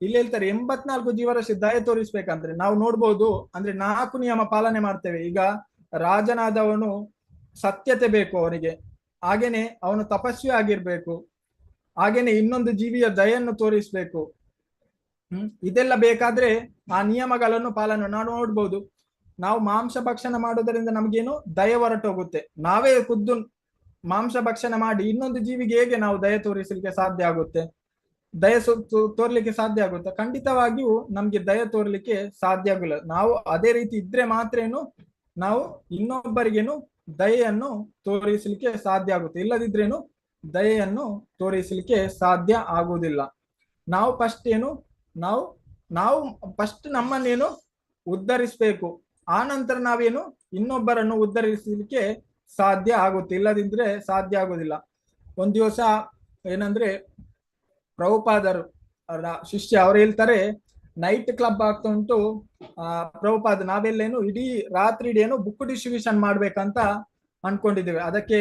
ಇಲ್ಲಿ ಹೇಳ್ತಾರೆ 84 ಜೀವರಾಶಿ ದಯೆ ತೋರಿಸ್ಬೇಕಂದ್ರೆ ನಾವು ನೋಡ್ಬೋದು ಅಂದ್ರೆ 4 ನಿಯಮ ಪಾಲನೆ ಮಾಡ್ತೇವೆ. ಈಗ ರಾಜನಾದವನು ಸತ್ಯತೆ ಬೇಕು ಅವನಿಗೆ, ಹಾಗೇನೆ ಅವನು ತಪಸ್ವಿ ಆಗಿರ್ಬೇಕು, ಹಾಗೇನೆ ಇನ್ನೊಂದು ಜೀವಿಯ ದಯೆಯನ್ನು ತೋರಿಸ್ಬೇಕು. ಇದೆಲ್ಲ ಬೇಕಾದ್ರೆ ಆ ನಿಯಮಗಳನ್ನು ಪಾಲನೆ ನಾವು ನೋಡ್ಬೋದು. ನಾವು ಮಾಂಸ ಭಕ್ಷಣ ಮಾಡೋದರಿಂದ ನಮ್ಗೇನು ದಯೆ ಹೊರಟೋಗುತ್ತೆ. ನಾವೇ ಖುದ್ದು ಮಾಂಸ ಭಕ್ಷಣ ಮಾಡಿ ಇನ್ನೊಂದು ಜೀವಿಗೆ ಹೇಗೆ ನಾವು ದಯೆ ತೋರಿಸಲಿಕ್ಕೆ ಸಾಧ್ಯ ಆಗುತ್ತೆ? ದಯೆ ತೋರ್ಲಿಕ್ಕೆ ಸಾಧ್ಯ ಆಗುತ್ತೆ? ಖಂಡಿತವಾಗಿಯೂ ನಮ್ಗೆ ದಯೆ ತೋರ್ಲಿಕ್ಕೆ ಸಾಧ್ಯ ಆಗಿಲ್ಲ. ನಾವು ಅದೇ ರೀತಿ ಇದ್ರೆ ಮಾತ್ರ ನಾವು ಇನ್ನೊಬ್ಬರಿಗೇನು ದಯೆಯನ್ನು ತೋರಿಸಲಿಕ್ಕೆ ಸಾಧ್ಯ ಆಗುತ್ತೆ. ಇಲ್ಲದಿದ್ರೇನು ದಯೆಯನ್ನು ತೋರಿಸಲಿಕ್ಕೆ ಸಾಧ್ಯ ಆಗುವುದಿಲ್ಲ. ನಾವು ಫಸ್ಟ್ ನಾವು ಫಸ್ಟ್ ನಮ್ಮನ್ನೇನು ಉದ್ಧರಿಸ್ಬೇಕು, ಆ ನಂತರ ನಾವೇನು ಇನ್ನೊಬ್ಬರನ್ನು ಉದ್ಧರಿಸಲಿಕ್ಕೆ ಸಾಧ್ಯ ಆಗುತ್ತೆ. ಇಲ್ಲದಿದ್ರೆ ಸಾಧ್ಯ ಆಗುದಿಲ್ಲ. ಒಂದ್ ದಿವಸ ಏನಂದ್ರೆ ಪ್ರಭುಪಾದರು ಶಿಷ್ಯ ಅವ್ರು ಹೇಳ್ತಾರೆ, ನೈಟ್ ಕ್ಲಬ್ ಆಗ್ತಾ ಉಂಟು. ಪ್ರಭುಪಾದ ನಾವೆಲ್ಲೇನು ಇಡೀ ರಾತ್ರಿ ಏನು ಬುಕ್ ಡಿಸ್ಟ್ರಿಬ್ಯೂಷನ್ ಮಾಡ್ಬೇಕಂತ ಅನ್ಕೊಂಡಿದ್ದೇವೆ. ಅದಕ್ಕೆ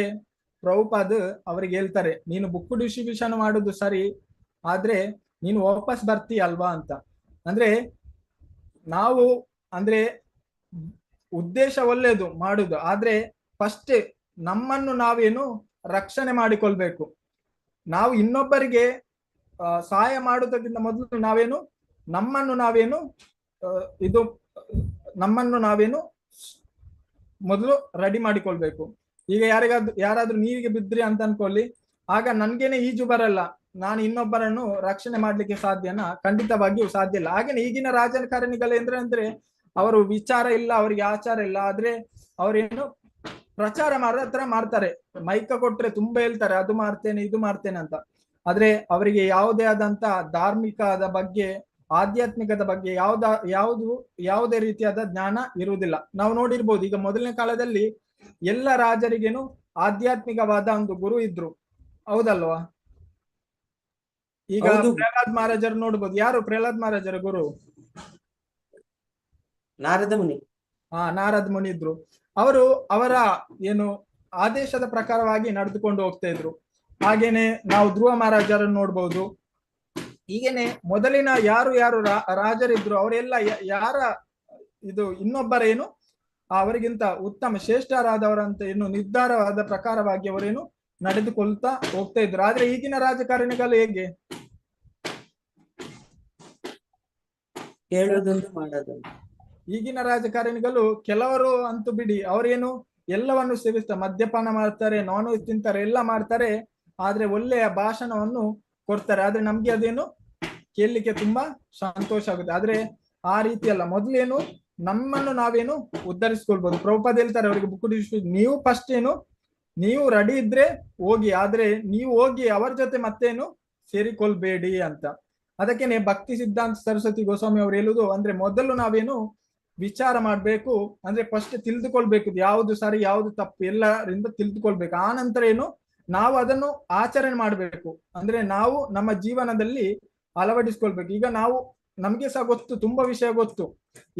ಪ್ರಭುಪಾದ್ ಅವ್ರಿಗೆ ಹೇಳ್ತಾರೆ, ನೀನು ಬುಕ್ ಡಿಸ್ಟ್ರಿಬ್ಯೂಷನ್ ಮಾಡುದು ಸರಿ, ಆದ್ರೆ ನೀನು ವಾಪಸ್ ಬರ್ತೀಯಲ್ವಾ ಅಂತ. ಅಂದ್ರೆ ನಾವು ಅಂದ್ರೆ ಉದ್ದೇಶ ಒಳ್ಳೇದು ಮಾಡುದು, ಆದ್ರೆ ಫಸ್ಟ್ ನಮ್ಮನ್ನು ನಾವೇನು ರಕ್ಷಣೆ ಮಾಡಿಕೊಳ್ಬೇಕು. ನಾವು ಇನ್ನೊಬ್ಬರಿಗೆ ಸಹಾಯ ಮಾಡುವುದಕ್ಕಿಂತ ಮೊದಲು ನಾವೇನು ನಮ್ಮನ್ನು ನಾವೇನು ಮೊದಲು ರೆಡಿ ಮಾಡಿಕೊಳ್ಬೇಕು. ಈಗ ಯಾರಾದ್ರೂ ನೀರಿಗೆ ಬಿದ್ರಿ ಅಂತ ಅನ್ಕೊಳ್ಳಿ, ಆಗ ನನ್ಗೇನೆ ಈಜು ಬರಲ್ಲ, ನಾನು ಇನ್ನೊಬ್ಬರನ್ನು ರಕ್ಷಣೆ ಮಾಡ್ಲಿಕ್ಕೆ ಸಾಧ್ಯನಾ? ಖಂಡಿತವಾಗಿಯೂ ಸಾಧ್ಯ ಇಲ್ಲ. ಹಾಗೇನೆ ಈಗಿನ ರಾಜಕಾರಣಿಗಳು ಅಂದ್ರೆ ಅವರು ವಿಚಾರ ಇಲ್ಲ, ಅವರಿಗೆ ಆಚಾರ ಇಲ್ಲ, ಆದ್ರೆ ಅವರೇನು ಪ್ರಚಾರ ಮಾಡತ್ರ ಮಾಡ್ತಾರೆ. ಮೈಕ ಕೊಟ್ರೆ ತುಂಬಾ ಹೇಳ್ತಾರೆ, ಅದು ಮಾಡ್ತೇನೆ ಇದು ಮಾಡ್ತೇನೆ ಅಂತ. ಆದ್ರೆ ಅವರಿಗೆ ಯಾವುದೇ ಆದಂತ ಧಾರ್ಮಿಕದ ಬಗ್ಗೆ, ಆಧ್ಯಾತ್ಮಿಕದ ಬಗ್ಗೆ ಯಾವುದೇ ರೀತಿಯಾದ ಜ್ಞಾನ ಇರುವುದಿಲ್ಲ. ನಾವು ನೋಡಿರ್ಬೋದು, ಈಗ ಮೊದಲನೇ ಕಾಲದಲ್ಲಿ ಎಲ್ಲ ರಾಜರಿಗೇನು ಆಧ್ಯಾತ್ಮಿಕವಾದ ಒಂದು ಗುರು ಇದ್ರು, ಹೌದಲ್ವಾ? ಈಗ ಪ್ರಹ್ಲಾದ್ ಮಹಾರಾಜರು ನೋಡ್ಬೋದು. ಯಾರು ಪ್ರಹ್ಲಾದ್ ಮಹಾರಾಜರ ಗುರು? ನಾರದ ಮುನಿ. ನಾರದ ಮುನಿ ಇದ್ರು. ಅವರು ಅವರ ಏನು ಆದೇಶದ ಪ್ರಕಾರವಾಗಿ ನಡೆದುಕೊಂಡು ಹೋಗ್ತಾ ಇದ್ರು. ಹಾಗೇನೆ ನಾವು ಧ್ರುವ ಮಹಾರಾಜರನ್ನು ನೋಡ್ಬೋದು. ಹೀಗೇನೆ ಮೊದಲಿನ ಯಾರು ರಾಜರಿದ್ರು ಅವರೆಲ್ಲ ಯಾರ ಇದು ಇನ್ನೊಬ್ಬರ ಏನು ಅವರಿಗಿಂತ ಉತ್ತಮ ಶ್ರೇಷ್ಠರಾದವರಂತ ಏನು ನಿರ್ಧಾರವಾದ ಪ್ರಕಾರವಾಗಿ ಅವರೇನು ನಡೆದುಕೊಳ್ತಾ ಹೋಗ್ತಾ ಇದ್ರು. ಆದ್ರೆ ಈಗಿನ ರಾಜಕಾರಣಿಗಳು ಹೇಗೆ? ಹೇಳೋದೊಂದು ಮಾಡೋದೊಂದು. ಈಗಿನ ರಾಜಕಾರಣಿಗಳು ಕೆಲವರು ಅಂತೂ ಬಿಡಿ, ಅವರೇನು ಎಲ್ಲವನ್ನು ಸೇವಿಸ್ತಾರೆ, ಮದ್ಯಪಾನ ಮಾಡ್ತಾರೆ, ನಾನ್ ವೆಜ್ ತಿಂತಾರೆ, ಎಲ್ಲ ಮಾಡ್ತಾರೆ, ಆದ್ರೆ ಒಳ್ಳೆಯ ಭಾಷಣವನ್ನು ಕೊಡ್ತಾರೆ. ಆದ್ರೆ ನಮ್ಗೆ ಅದೇನು ಕೇಳಲಿಕ್ಕೆ ತುಂಬಾ ಸಂತೋಷ ಆಗುತ್ತೆ. ಆದ್ರೆ ಆ ರೀತಿ ಅಲ್ಲ. ಮೊದಲೇನು ನಮ್ಮನ್ನು ನಾವೇನು ಉದ್ಧರಿಸ್ಕೊಳ್ಬಹುದು. ಪ್ರಭುಪಾದ ಹೇಳ್ತಾರೆ ಅವರಿಗೆ ಬುಕ್ ನೀವು ಫಸ್ಟ್ ನೀವು ರೆಡಿ ಇದ್ರೆ ಹೋಗಿ, ಆದ್ರೆ ನೀವು ಹೋಗಿ ಅವರ ಜೊತೆ ಮತ್ತೇನು ಸೇರಿಕೊಳ್ಬೇಡಿ ಅಂತ. ಅದಕ್ಕೇನೆ ಭಕ್ತಿ ಸಿದ್ಧಾಂತ ಸರಸ್ವತಿ ಗೋಸ್ವಾಮಿ ಅವ್ರು ಹೇಳುದು ಅಂದ್ರೆ ಮೊದಲು ನಾವೇನು ವಿಚಾರ ಮಾಡ್ಬೇಕು, ಅಂದ್ರೆ ಫಸ್ಟ್ ತಿಳಿದುಕೊಳ್ಬೇಕು ಯಾವುದು ಸರಿ ಯಾವುದು ತಪ್ಪು ಎಲ್ಲರಿಂದ ತಿಳಿದುಕೊಳ್ಬೇಕು. ಆ ನಂತರ ಏನು ನಾವು ಅದನ್ನು ಆಚರಣೆ ಮಾಡ್ಬೇಕು, ಅಂದ್ರೆ ನಾವು ನಮ್ಮ ಜೀವನದಲ್ಲಿ ಅಳವಡಿಸ್ಕೊಳ್ಬೇಕು. ಈಗ ನಮ್ಗೆ ಸಹ ಗೊತ್ತು, ತುಂಬಾ ವಿಷಯ ಗೊತ್ತು.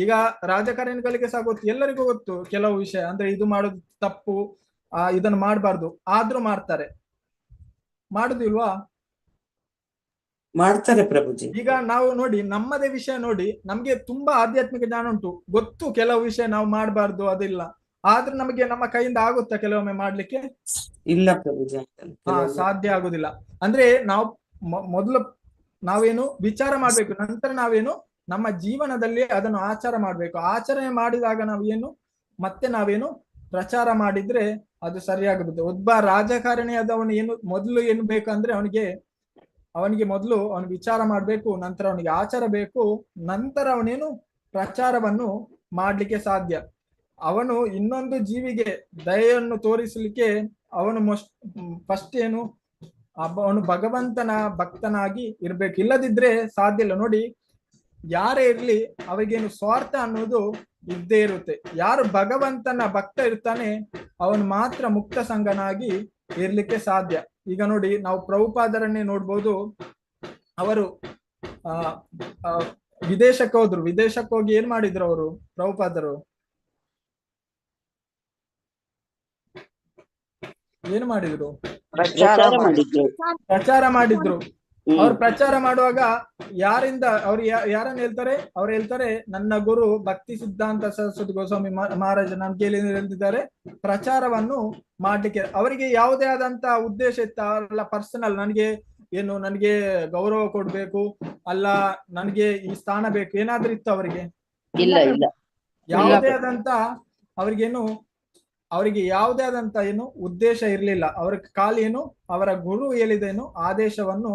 ಈಗ ರಾಜಕಾರಣಿಗಳಿಗೆ ಸಹ ಗೊತ್ತು, ಎಲ್ಲರಿಗೂ ಗೊತ್ತು ಕೆಲವು ವಿಷಯ, ಅಂದ್ರೆ ಇದು ಮಾಡೋದು ತಪ್ಪು, ಇದನ್ನು ಮಾಡಬಾರ್ದು, ಆದ್ರೂ ಮಾಡುದಿಲ್ವಾ? ಮಾಡ್ತಾರೆ ಪ್ರಭುಜಿ. ಈಗ ನಾವು ನೋಡಿ, ನಮ್ಮದೇ ವಿಷಯ ನೋಡಿ, ನಮ್ಗೆ ತುಂಬಾ ಆಧ್ಯಾತ್ಮಿಕ ಜ್ಞಾನ ಉಂಟು, ಗೊತ್ತು ಕೆಲವು ವಿಷಯ ನಾವು ಮಾಡಬಾರ್ದು ಅದಿಲ್ಲ, ಆದ್ರೂ ನಮಗೆ ನಮ್ಮ ಕೈಯಿಂದ ಆಗುತ್ತಾ ಕೆಲವೊಮ್ಮೆ ಮಾಡ್ಲಿಕ್ಕೆ? ಇಲ್ಲ ಪ್ರಭುಜಿ, ಸಾಧ್ಯ ಆಗುದಿಲ್ಲ. ಅಂದ್ರೆ ನಾವು ಮೊದಲು ನಾವೇನು ವಿಚಾರ ಮಾಡ್ಬೇಕು, ನಂತರ ನಾವೇನು ನಮ್ಮ ಜೀವನದಲ್ಲಿ ಅದನ್ನು ಆಚಾರ ಮಾಡ್ಬೇಕು. ಆಚರಣೆ ಮಾಡಿದಾಗ ನಾವೇನು ಪ್ರಚಾರ ಮಾಡಿದ್ರೆ ಅದು ಸರಿಯಾಗುತ್ತೆ. ಒಬ್ಬ ರಾಜಕಾರಣಿ ಆದವನು ಮೊದಲು ಏನು ಬೇಕಂದ್ರೆ ಅವನಿಗೆ ಮೊದಲು ಅವನು ವಿಚಾರ ಮಾಡ್ಬೇಕು, ನಂತರ ಅವನಿಗೆ ಆಚಾರ ಬೇಕು, ನಂತರ ಅವನೇನು ಪ್ರಚಾರವನ್ನು ಮಾಡ್ಲಿಕ್ಕೆ ಸಾಧ್ಯ. ಅವನು ಇನ್ನೊಂದು ಜೀವಿಗೆ ದಯೆಯನ್ನು ತೋರಿಸಲಿಕ್ಕೆ ಅವನು ಫಸ್ಟ್ ಅವನು ಭಗವಂತನ ಭಕ್ತನಾಗಿ ಇರ್ಬೇಕು, ಇಲ್ಲದಿದ್ರೆ ಸಾಧ್ಯ ಇಲ್ಲ. ನೋಡಿ, ಯಾರೇ ಇರ್ಲಿ ಅವರಿಗೇನು ಸ್ವಾರ್ಥ ಅನ್ನೋದು ಇದ್ದೇ ಇರುತ್ತೆ. ಯಾರು ಭಗವಂತನ ಭಕ್ತ ಇರ್ತಾನೆ ಅವನು ಮಾತ್ರ ಮುಕ್ತ ಸಂಘನಾಗಿ ಇರ್ಲಿಕ್ಕೆ ಸಾಧ್ಯ. ಈಗ ನೋಡಿ, ನಾವು ಪ್ರಭುಪಾದರನ್ನೇ ನೋಡ್ಬೋದು. ಅವರು ವಿದೇಶಕ್ಕೆ ಹೋದ್ರು. ವಿದೇಶಕ್ಕೆ ಹೋಗಿ ಏನ್ ಮಾಡಿದ್ರು ಅವರು? ಪ್ರಭುಪಾದರು ಏನು ಮಾಡಿದ್ರು? ಪ್ರಚಾರ ಮಾಡಿದ್ರು. ಅವ್ರು ಪ್ರಚಾರ ಮಾಡುವಾಗ ಯಾರನ್ನ ಹೇಳ್ತಾರೆ? ಅವ್ರು ಹೇಳ್ತಾರೆ, ನನ್ನ ಗುರು ಭಕ್ತಿ ಸಿದ್ಧಾಂತ ಸರಸ್ವತಿ ಗೋಸ್ವಾಮಿ ಮಹಾರಾಜ ನಮ್ಗೆ ಹೇಳ್ತಿದ್ದಾರೆ ಪ್ರಚಾರವನ್ನು ಮಾಡ್ಲಿಕ್ಕೆ. ಅವರಿಗೆ ಯಾವುದೇ ಆದಂತ ಉದ್ದೇಶ ಇತ್ತ? ಅಲ್ಲ ಪರ್ಸನಲ್, ನನಗೆ ಗೌರವ ಕೊಡ್ಬೇಕು, ಅಲ್ಲ ನನಗೆ ಈ ಸ್ಥಾನ ಬೇಕು, ಏನಾದ್ರೂ ಇತ್ತು ಅವರಿಗೆ? ಯಾವುದೇ ಆದಂತ ಅವರಿಗೆ ಯಾವುದೇ ಆದಂತ ಉದ್ದೇಶ ಇರ್ಲಿಲ್ಲ. ಅವ್ರ ಖಾಲಿ ಅವರ ಗುರು ಹೇಳಿದೇನು ಆದೇಶವನ್ನು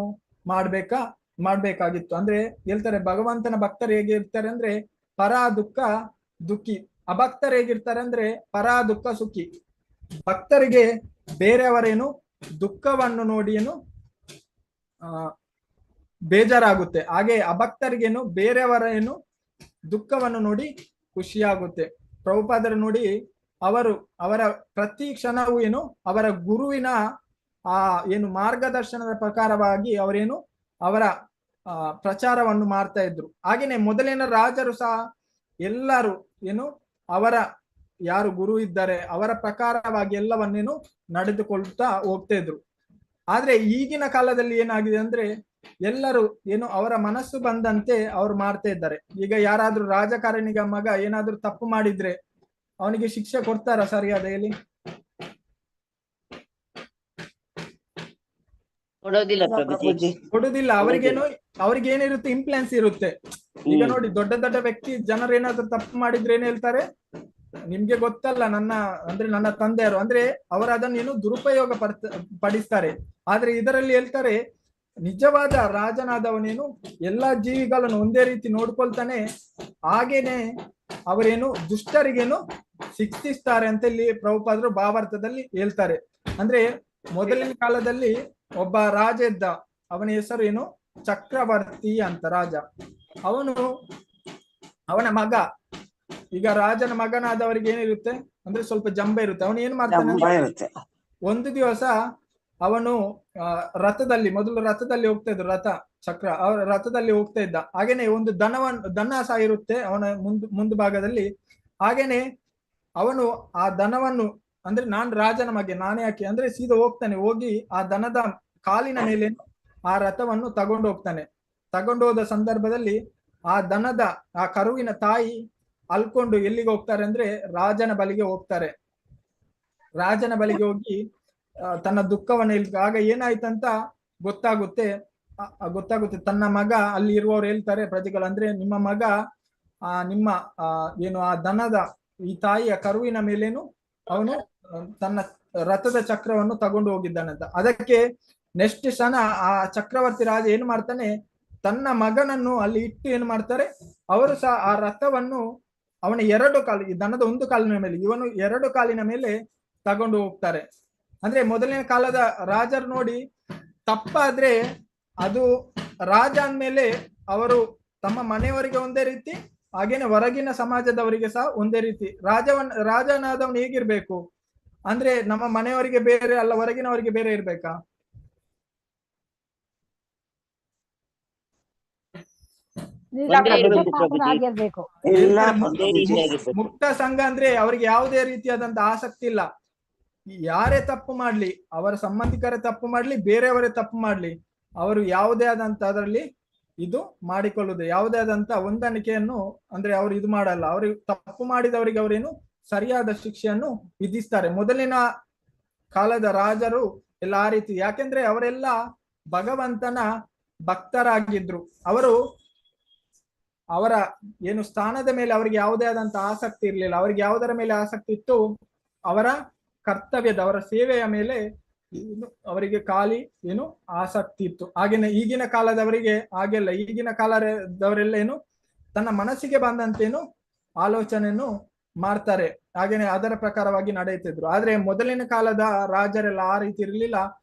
ಮಾಡ್ಬೇಕಾಗಿತ್ತು. ಅಂದ್ರೆ ಹೇಳ್ತಾರೆ, ಭಗವಂತನ ಭಕ್ತರು ಹೇಗಿರ್ತಾರೆ ಅಂದ್ರೆ ಪರಾ ದುಃಖ ದುಃಖಿ, ಅಭಕ್ತರು ಹೇಗಿರ್ತಾರೆ ಅಂದ್ರೆ ಪರಾ ದುಃಖ ಸುಖಿ. ಭಕ್ತರಿಗೆ ಬೇರೆಯವರೇನು ದುಃಖವನ್ನು ನೋಡಿ ಬೇಜಾರಾಗುತ್ತೆ, ಹಾಗೆ ಅಭಕ್ತರಿಗೇನು ಬೇರೆಯವರ ದುಃಖವನ್ನು ನೋಡಿ ಖುಷಿಯಾಗುತ್ತೆ. ಪ್ರಭುಪಾದರು ನೋಡಿ, ಅವರ ಪ್ರತಿ ಕ್ಷಣವೂ ಅವರ ಗುರುವಿನ ಮಾರ್ಗದರ್ಶನದ ಪ್ರಕಾರವಾಗಿ ಅವರ ಪ್ರಚಾರವನ್ನು ಮಾಡ್ತಾ ಇದ್ರು. ಹಾಗೇನೆ ಮೊದಲಿನ ರಾಜರು ಸಹ ಎಲ್ಲರೂ ಏನು ಅವರ ಯಾರು ಗುರು ಇದ್ದಾರೆ ಅವರ ಪ್ರಕಾರವಾಗಿ ಎಲ್ಲವನ್ನೇನು ನಡೆದುಕೊಳ್ತಾ ಹೋಗ್ತಾ ಇದ್ರು. ಆದ್ರೆ ಈಗಿನ ಕಾಲದಲ್ಲಿ ಏನಾಗಿದೆ ಅಂದ್ರೆ ಎಲ್ಲರೂ ಏನು ಅವರ ಮನಸ್ಸು ಬಂದಂತೆ ಅವ್ರು ಮಾಡ್ತಾ ಇದ್ದಾರೆ. ಈಗ ಯಾರಾದ್ರೂ ರಾಜಕಾರಣಿಗ ಮಗ ಏನಾದ್ರೂ ತಪ್ಪು ಮಾಡಿದ್ರೆ ಅವನಿಗೆ ಶಿಕ್ಷೆ ಕೊಡ್ತಾರ ಸರಿಯಾದ ಹೇಳಿ? ಕೊಡೋದಿಲ್ಲ ಪ್ರಭುಜಿ. ಕೊಡುದಿಲ್ಲ. ಅವ್ರಿಗೇನಿರುತ್ತೆ ಇನ್ಫ್ಲುಯೆನ್ಸ್ ಇರುತ್ತೆ. ಈಗ ನೋಡಿ ದೊಡ್ಡ ದೊಡ್ಡ ವ್ಯಕ್ತಿ ಜನರು ಏನಾದ್ರು ತಪ್ಪು ಮಾಡಿದ್ರೆ ಏನ್ ಹೇಳ್ತಾರೆ, ನಿಮ್ಗೆ ಗೊತ್ತಲ್ಲ ನನ್ನ ತಂದೆಯರು ಅಂದ್ರೆ ಅವರು ಅದನ್ನೇನು ದುರುಪಯೋಗ ಪಡಿಸ್ತಾರೆ. ಆದ್ರೆ ಇದರಲ್ಲಿ ಹೇಳ್ತಾರೆ ನಿಜವಾದ ರಾಜನಾದವನೇನು ಎಲ್ಲಾ ಜೀವಿಗಳನ್ನು ಒಂದೇ ರೀತಿ ನೋಡ್ಕೊಳ್ತಾನೆ, ಹಾಗೇನೆ ಅವರೇನು ದುಷ್ಟರಿಗೇನು ಶಿಕ್ಷಿಸ್ತಾರೆ ಅಂತ ಇಲ್ಲಿ ಪ್ರಭುಪಾದರು ಭಾವಾರ್ಥದಲ್ಲಿ ಹೇಳ್ತಾರೆ. ಅಂದ್ರೆ ಮೊದಲಿನ ಕಾಲದಲ್ಲಿ ಒಬ್ಬ ರಾಜ ಇದ್ದ, ಅವನ ಹೆಸರು ಏನು ಚಕ್ರವರ್ತಿ ಅಂತ ರಾಜ. ಅವನ ಮಗ, ಈಗ ರಾಜನ ಮಗನಾದವರಿಗೆ ಏನಿರುತ್ತೆ ಅಂದ್ರೆ ಸ್ವಲ್ಪ ಜಂಬ ಇರುತ್ತೆ. ಅವನು ಏನ್ ಮಾಡ್ತಾನೆ, ಒಂದು ದಿವಸ ಅವನು ಮೊದಲು ರಥದಲ್ಲಿ ಹೋಗ್ತಾ ಇದ್ರು, ರಥದಲ್ಲಿ ಹೋಗ್ತಾ ಇದ್ದ. ಹಾಗೇನೆ ಒಂದು ದನ ಸಹ ಇರುತ್ತೆ ಅವನ ಮುಂದು ಭಾಗದಲ್ಲಿ. ಹಾಗೇನೆ ಅವನು ಆ ದನವನ್ನು ಅಂದ್ರೆ ನಾನ್ ರಾಜನ ಮಗೆ ನಾನೇ ಯಾಕೆ ಅಂದ್ರೆ ಸೀದಾ ಹೋಗ್ತಾನೆ, ಹೋಗಿ ಆ ದನದ ಕಾಲಿನ ಮೇಲೆ ಆ ರಥವನ್ನು ತಗೊಂಡು ಹೋಗ್ತಾನೆ. ತಗೊಂಡು ಹೋದ ಸಂದರ್ಭದಲ್ಲಿ ಆ ಕರುವಿನ ತಾಯಿ ಅಲ್ಕೊಂಡು ಎಲ್ಲಿಗೆ ಹೋಗ್ತಾರೆ ಅಂದ್ರೆ ರಾಜನ ಬಳಿಗೆ ಹೋಗ್ತಾರೆ. ರಾಜನ ಬಳಿಗೆ ಹೋಗಿ ತನ್ನ ದುಃಖವನ್ನು ಆಗ ಏನಾಯ್ತಂತ ಗೊತ್ತಾಗುತ್ತೆ. ತನ್ನ ಮಗ, ಅಲ್ಲಿ ಇರುವವರು ಹೇಳ್ತಾರೆ ಪ್ರಜೆಗಳು, ಅಂದ್ರೆ ನಿಮ್ಮ ಮಗ ನಿಮ್ಮ ಏನು ಆ ದನದ ಈ ತಾಯಿಯ ಕರುವಿನ ಮೇಲೇನು ಅವನು ತನ್ನ ರಥದ ಚಕ್ರವನ್ನು ತಗೊಂಡು ಹೋಗಿದ್ದಾನಂತ. ಅದಕ್ಕೆ ನೆಕ್ಸ್ಟ್ ಕ್ಷಣ ಆ ಚಕ್ರವರ್ತಿ ರಾಜ ಏನ್ ಮಾಡ್ತಾನೆ, ತನ್ನ ಮಗನನ್ನು ಅಲ್ಲಿ ಇಟ್ಟು ಏನ್ ಮಾಡ್ತಾರೆ, ಅವರು ಸಹ ಆ ರಥವನ್ನು ಅವನ ಎರಡು ಕಾಲು, ಈ ದನದ ಒಂದು ಕಾಲಿನ ಮೇಲೆ, ಇವನು ಎರಡು ಕಾಲಿನ ಮೇಲೆ ತಗೊಂಡು ಹೋಗ್ತಾರೆ. ಅಂದ್ರೆ ಮೊದಲನೇ ಕಾಲದ ರಾಜರು ನೋಡಿ ತಪ್ಪಾದ್ರೆ ಅದು ರಾಜ ಅಂದ್ಮೇಲೆ ಅವರು ತಮ್ಮ ಮನೆಯವರಿಗೆ ಒಂದೇ ರೀತಿ, ಹಾಗೇನೆ ಹೊರಗಿನ ಸಮಾಜದವರಿಗೆ ಸಹ ಒಂದೇ ರೀತಿ. ರಾಜನಾದವನು ಹೇಗಿರ್ಬೇಕು ಅಂದ್ರೆ ನಮ್ಮ ಮನೆಯವರಿಗೆ ಬೇರೆ ಅಲ್ಲ, ಹೊರಗಿನವರಿಗೆ ಬೇರೆ ಇರ್ಬೇಕಾ? ಮುಕ್ತ ಸಂಘ ಅಂದ್ರೆ ಅವ್ರಿಗೆ ಯಾವುದೇ ರೀತಿಯಾದಂತ ಆಸಕ್ತಿ ಇಲ್ಲ. ಯಾರೇ ತಪ್ಪು ಮಾಡ್ಲಿ, ಅವರ ಸಂಬಂಧಿಕರೇ ತಪ್ಪು ಮಾಡ್ಲಿ, ಬೇರೆಯವರೇ ತಪ್ಪು ಮಾಡ್ಲಿ, ಅವರು ಯಾವುದೇ ಆದಂತ ಅದರಲ್ಲಿ ಇದು ಮಾಡಿಕೊಳ್ಳುದು, ಯಾವುದೇ ಆದಂತ ಹೊಂದಾಣಿಕೆಯನ್ನು ಅಂದ್ರೆ ಅವ್ರು ಇದು ಮಾಡಲ್ಲ. ಅವ್ರಿಗೆ ತಪ್ಪು ಮಾಡಿದವರಿಗೆ ಅವರೇನು ಸರಿಯಾದ ಶಿಕ್ಷೆಯನ್ನು ವಿಧಿಸ್ತಾರೆ. ಮೊದಲಿನ ಕಾಲದ ರಾಜರು ಎಲ್ಲ ಆ ರೀತಿ, ಯಾಕೆಂದ್ರೆ ಅವರೆಲ್ಲ ಭಗವಂತನ ಭಕ್ತರಾಗಿದ್ರು. ಅವರ ಏನು ಸ್ಥಾನದ ಮೇಲೆ ಅವರಿಗೆ ಯಾವುದೇ ಆದಂತ ಆಸಕ್ತಿ ಇರ್ಲಿಲ್ಲ. ಅವರಿಗೆ ಯಾವುದರ ಮೇಲೆ ಆಸಕ್ತಿ ಇತ್ತು, ಅವರ ಕರ್ತವ್ಯದ, ಅವರ ಸೇವೆಯ ಮೇಲೆ ಅವರಿಗೆ ಖಾಲಿ ಏನು ಆಸಕ್ತಿ ಇತ್ತು. ಹಾಗೇನೆ ಈಗಿನ ಕಾಲದವರಿಗೆ ಹಾಗೆಲ್ಲ. ಈಗಿನ ಕಾಲದವರೆಲ್ಲ ಏನು ತನ್ನ ಮನಸ್ಸಿಗೆ ಬಂದಂತೇನು ಆಲೋಚನೆಯನ್ನು ಮಾಡ್ತಾರೆ, ಹಾಗೇನೆ ಅದರ ಪ್ರಕಾರವಾಗಿ ನಡೆಯುತ್ತಿದ್ರು. ಆದ್ರೆ ಮೊದಲಿನ ಕಾಲದ ರಾಜರೆಲ್ಲ ಆ ರೀತಿ ಇರಲಿಲ್ಲ.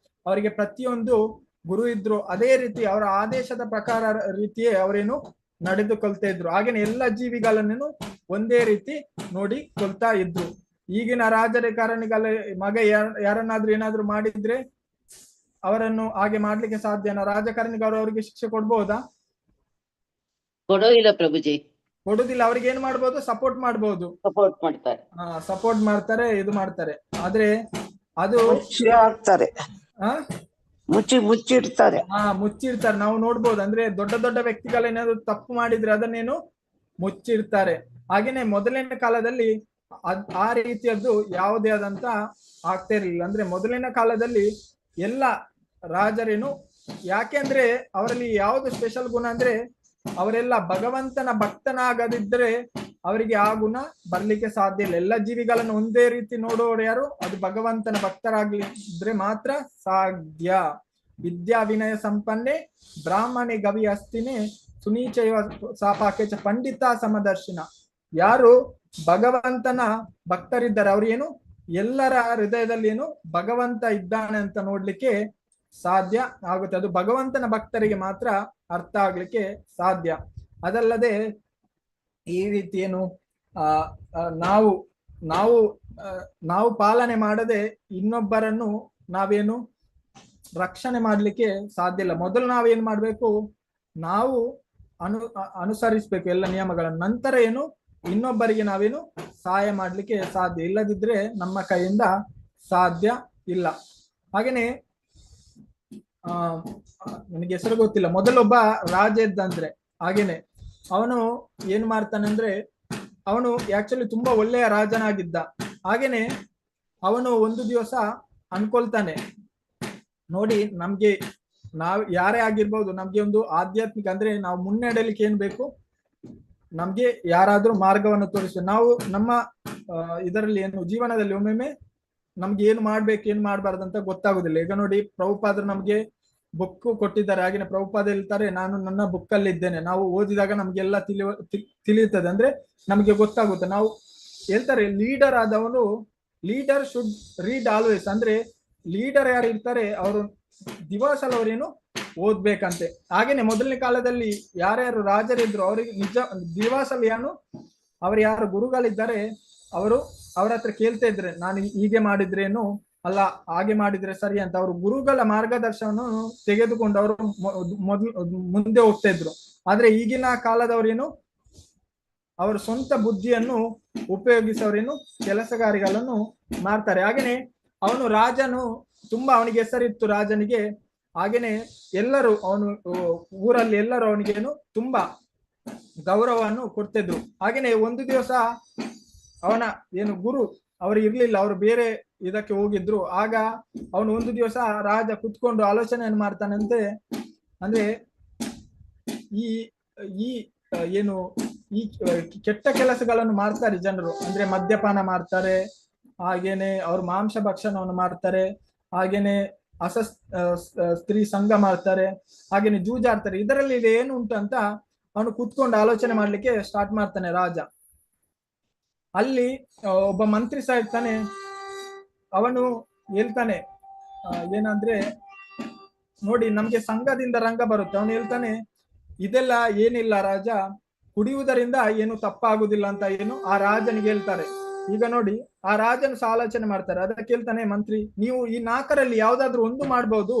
ಅವರಿಗೆ ಪ್ರತಿಯೊಂದು ಗುರು ಇದ್ರು, ಅದೇ ರೀತಿ ಅವರ ಆದೇಶದ ಪ್ರಕಾರ ರೀತಿಯೇ ಅವರೇನು ನಡೆದುಕೊಳ್ತಾ ಇದ್ರು. ಹಾಗೇನೆ ಎಲ್ಲ ಜೀವಿಗಳನ್ನೇನು ಒಂದೇ ರೀತಿ ನೋಡಿಕೊಳ್ತಾ ಇದ್ರು. ಈಗಿನ ರಾಜಕಾರಣಿಗಳ ಮಗ ಯಾರನ್ನಾದ್ರೂ ಏನಾದ್ರು ಮಾಡಿದ್ರೆ ಅವರನ್ನು ಹಾಗೆ ಮಾಡ್ಲಿಕ್ಕೆ ಸಾಧ್ಯನಾ? ರಾಜಕಾರಣಿಗಳು ಅವರಿಗೆ ಶಿಕ್ಷೆ ಕೊಡ್ಬಹುದಾ? ಕೊಡೋದಿಲ್ಲ ಪ್ರಭುಜಿ, ಕೊಡುದಿಲ್ಲ. ಅವ್ರಿಗೆ ಏನ್ ಮಾಡ್ಬೋದು, ಸಪೋರ್ಟ್ ಮಾಡ್ಬೋದು, ಸಪೋರ್ಟ್ ಮಾಡ್ತಾರೆ, ಇದು ಮಾಡ್ತಾರೆ. ಆದ್ರೆ ಅದು ಮುಚ್ಚಿಡ್ತಾರೆ. ನಾವು ನೋಡ್ಬೋದು. ಅಂದ್ರೆ ದೊಡ್ಡ ದೊಡ್ಡ ವ್ಯಕ್ತಿಗಳೇನಾದ್ರು ತಪ್ಪು ಮಾಡಿದ್ರೆ ಅದನ್ನೇನು ಮುಚ್ಚಿಡ್ತಾರೆ. ಹಾಗೇನೆ ಮೊದಲಿನ ಕಾಲದಲ್ಲಿ ಆ ರೀತಿಯದ್ದು ಯಾವುದೇ ಆದಂತ ಆಗ್ತಾ ಇರ್ಲಿಲ್ಲ. ಅಂದ್ರೆ ಮೊದಲಿನ ಕಾಲದಲ್ಲಿ ಎಲ್ಲ ರಾಜರೇನು, ಯಾಕೆಂದ್ರೆ ಅವರಲ್ಲಿ ಯಾವ್ದು ಸ್ಪೆಷಲ್ ಗುಣ ಅಂದ್ರೆ ಅವರೆಲ್ಲ ಭಗವಂತನ ಭಕ್ತನಾಗದಿದ್ರೆ ಅವರಿಗೆ ಆ ಗುಣ ಬರ್ಲಿಕ್ಕೆ ಸಾಧ್ಯ ಇಲ್ಲ. ಎಲ್ಲ ಜೀವಿಗಳನ್ನು ಒಂದೇ ರೀತಿ ನೋಡೋರು ಯಾರು, ಅದು ಭಗವಂತನ ಭಕ್ತರಾಗಿದ್ರೆ ಮಾತ್ರ ಸಾಧ್ಯ. ವಿದ್ಯಾ ವಿನಯ ಸಂಪನ್ನೆ ಬ್ರಾಹ್ಮಣೆ ಗವಿ ಅಸ್ತಿನೇ ಸುನೀಚಯ ಸಾಪಾಕೇಚ ಪಂಡಿತ ಸಮದರ್ಶಿನ. ಯಾರು ಭಗವಂತನ ಭಕ್ತರಿದ್ದಾರೆ ಅವ್ರು ಏನು ಎಲ್ಲರ ಹೃದಯದಲ್ಲಿ ಏನು ಭಗವಂತ ಇದ್ದಾನೆ ಅಂತ ನೋಡ್ಲಿಕ್ಕೆ ಸಾಧ್ಯ ಆಗುತ್ತೆ. ಅದು ಭಗವಂತನ ಭಕ್ತರಿಗೆ ಮಾತ್ರ ಅರ್ಥ ಆಗ್ಲಿಕ್ಕೆ ಸಾಧ್ಯ. ಅದಲ್ಲದೆ ಈ ರೀತಿ ಏನು ನಾವು ಪಾಲನೆ ಮಾಡದೆ ಇನ್ನೊಬ್ಬರನ್ನು ನಾವೇನು ರಕ್ಷಣೆ ಮಾಡ್ಲಿಕ್ಕೆ ಸಾಧ್ಯ ಇಲ್ಲ. ಮೊದಲು ನಾವೇನ್ ಮಾಡ್ಬೇಕು, ನಾವು ಅನುಸರಿಸಬೇಕು ಎಲ್ಲ ನಿಯಮಗಳನ್ನು. ನಂತರ ಏನು ಇನ್ನೊಬ್ಬರಿಗೆ ನಾವೇನು ಸಹಾಯ ಮಾಡ್ಲಿಕ್ಕೆ ಸಾಧ್ಯ, ಇಲ್ಲದಿದ್ರೆ ನಮ್ಮ ಕೈಯಿಂದ ಸಾಧ್ಯ ಇಲ್ಲ. ಹಾಗೇನೆ ನನಗೆ ಹೆಸರು ಗೊತ್ತಿಲ್ಲ, ಮೊದಲೊಬ್ಬ ರಾಜ ಇದ್ದಂದ್ರೆ ಹಾಗೇನೆ ಅವನು ಏನ್ ಮಾಡ್ತಾನೆ ಅಂದ್ರೆ, ಅವನು ಆಕ್ಚುಲಿ ತುಂಬಾ ಒಳ್ಳೆಯ ರಾಜನಾಗಿದ್ದ. ಹಾಗೇನೆ ಅವನು ಒಂದು ದಿವಸ ಅನ್ಕೊಳ್ತಾನೆ, ನೋಡಿ ನಮ್ಗೆ ನಾವ್ ಯಾರೇ ಆಗಿರ್ಬೋದು, ನಮ್ಗೆ ಒಂದು ಆಧ್ಯಾತ್ಮಿಕ ಅಂದ್ರೆ ನಾವು ಮುನ್ನಡೆಯಲಿಕ್ಕೆ ಏನ್ ಬೇಕು, ನಮ್ಗೆ ಯಾರಾದ್ರೂ ಮಾರ್ಗವನ್ನು ತೋರಿಸ, ನಾವು ನಮ್ಮ ಇದರಲ್ಲಿ ಏನು ಜೀವನದಲ್ಲಿ ಒಮ್ಮೊಮ್ಮೆ ನಮ್ಗೆ ಏನ್ ಮಾಡ್ಬೇಕು ಏನ್ ಮಾಡ್ಬಾರ್ದು ಅಂತ ಗೊತ್ತಾಗುದಿಲ್ಲ. ಈಗ ನೋಡಿ ಪ್ರಭುಪಾದರು ನಮ್ಗೆ ಬುಕ್ ಕೊಟ್ಟಿದ್ದಾರೆ, ಹಾಗೆ ಪ್ರಭುಪಾದ ಹೇಳ್ತಾರೆ ನಾನು ನನ್ನ ಬುಕ್ ಅಲ್ಲಿ ಇದ್ದೇನೆ, ನಾವು ಓದಿದಾಗ ನಮ್ಗೆಲ್ಲ ತಿಳಿಯುತ್ತದೆ, ಅಂದ್ರೆ ನಮ್ಗೆ ಗೊತ್ತಾಗುತ್ತೆ. ನಾವು ಹೇಳ್ತಾರೆ ಲೀಡರ್ ಆದವನು, ಲೀಡರ್ ಶುಡ್ ರೀಡ್ ಆಲ್ವೇಸ್, ಅಂದ್ರೆ ಲೀಡರ್ ಯಾರು ಇರ್ತಾರೆ ಅವರು ದಿವಸಲ್ಲ ಅವ್ರೇನು ಓದ್ಬೇಕಂತೆ. ಹಾಗೇನೆ ಮೊದಲನೇ ಕಾಲದಲ್ಲಿ ಯಾರ್ಯಾರು ರಾಜರಿದ್ರು ಅವರಿಗೆ ನಿಜ ದಿವಸಲ್ಲ ಏನು ಅವ್ರು ಯಾರು ಗುರುಗಳಿದ್ದಾರೆ ಅವರು ಅವ್ರ ಹತ್ರ ಕೇಳ್ತಾ ಇದ್ರೆ, ನಾನು ಹೀಗೆ ಮಾಡಿದ್ರೇನು ಅಲ್ಲ ಹಾಗೆ ಮಾಡಿದ್ರೆ ಸರಿ ಅಂತ ಅವರು ಗುರುಗಳ ಮಾರ್ಗದರ್ಶನವನ್ನು ತೆಗೆದುಕೊಂಡು ಅವರು ಮುಂದೆ ಹೋಗ್ತಾ ಇದ್ರು. ಆದ್ರೆ ಈಗಿನ ಕಾಲದವರೇನು ಅವರು ಸ್ವಂತ ಬುದ್ಧಿಯನ್ನು ಉಪಯೋಗಿಸೋರೇನು ಕೆಲಸಗಾರಿಗಳನ್ನು ಮಾಡ್ತಾರೆ. ಹಾಗೇನೆ ಅವನು ರಾಜನು ತುಂಬಾ ಅವನಿಗೆ ಹೆಸರಿತ್ತು ರಾಜನಿಗೆ. ಹಾಗೇನೆ ಎಲ್ಲರೂ ಅವನು ಊರಲ್ಲಿ ಎಲ್ಲರೂ ಅವನಿಗೇನು ತುಂಬಾ ಗೌರವವನ್ನು ಕೊಡ್ತಿದ್ರು. ಹಾಗೇನೆ ಒಂದು ದಿವಸ ಅವನ ಏನು ಗುರು ಅವರು ಇರ್ಲಿಲ್ಲ, ಅವರು ಬೇರೆ ಇದಕ್ಕೆ ಹೋಗಿದ್ರು. ಆಗ ಅವನು ಒಂದು ದಿವಸ ರಾಜ ಕುತ್ಕೊಂಡು ಆಲೋಚನೆಯನ್ನು ಮಾಡ್ತಾನಂತೆ, ಅಂದ್ರೆ ಈ ಈ ಏನು ಈ ಕೆಟ್ಟ ಕೆಲಸಗಳನ್ನು ಮಾಡ್ತಾರೆ ಜನರು, ಅಂದ್ರೆ ಮದ್ಯಪಾನ ಮಾಡ್ತಾರೆ, ಹಾಗೇನೆ ಅವ್ರು ಮಾಂಸ ಭಕ್ಷಣವನ್ನು ಮಾಡ್ತಾರೆ, ಹಾಗೇನೆ ಸ್ತ್ರೀ ಸಂಘ ಮಾಡ್ತಾರೆ, ಹಾಗೇನೆ ಜೂಜಾಡ್ತಾರೆ. ಇದರಲ್ಲಿ ಏನು ಉಂಟು ಅಂತ ಅವನು ಕುತ್ಕೊಂಡು ಆಲೋಚನೆ ಮಾಡ್ಲಿಕ್ಕೆ ಸ್ಟಾರ್ಟ್ ಮಾಡ್ತಾನೆ ರಾಜ. ಅಲ್ಲಿ ಒಬ್ಬ ಮಂತ್ರಿ ಸಹ ಇರ್ತಾನೆ, ಅವನು ಹೇಳ್ತಾನೆ ಏನಂದ್ರೆ ನೋಡಿ ನಮ್ಗೆ ಸಂಘದಿಂದ ರಂಗ ಬರುತ್ತೆ. ಅವನು ಹೇಳ್ತಾನೆ ಇದೆಲ್ಲ ಏನಿಲ್ಲ ರಾಜ, ಕುಡಿಯುವುದರಿಂದ ಏನು ತಪ್ಪಾಗುದಿಲ್ಲ ಅಂತ ಏನು ಆ ರಾಜನಿಗೆ ಹೇಳ್ತಾರೆ. ಈಗ ನೋಡಿ ಆ ರಾಜನು ಸಹ ಆಲೋಚನೆ ಮಾಡ್ತಾರೆ. ಅದಕ್ಕೆ ಹೇಳ್ತಾನೆ ಮಂತ್ರಿ, ನೀವು ಈ 4ರಲ್ಲಿ ಯಾವ್ದಾದ್ರು ಒಂದು ಮಾಡ್ಬೋದು,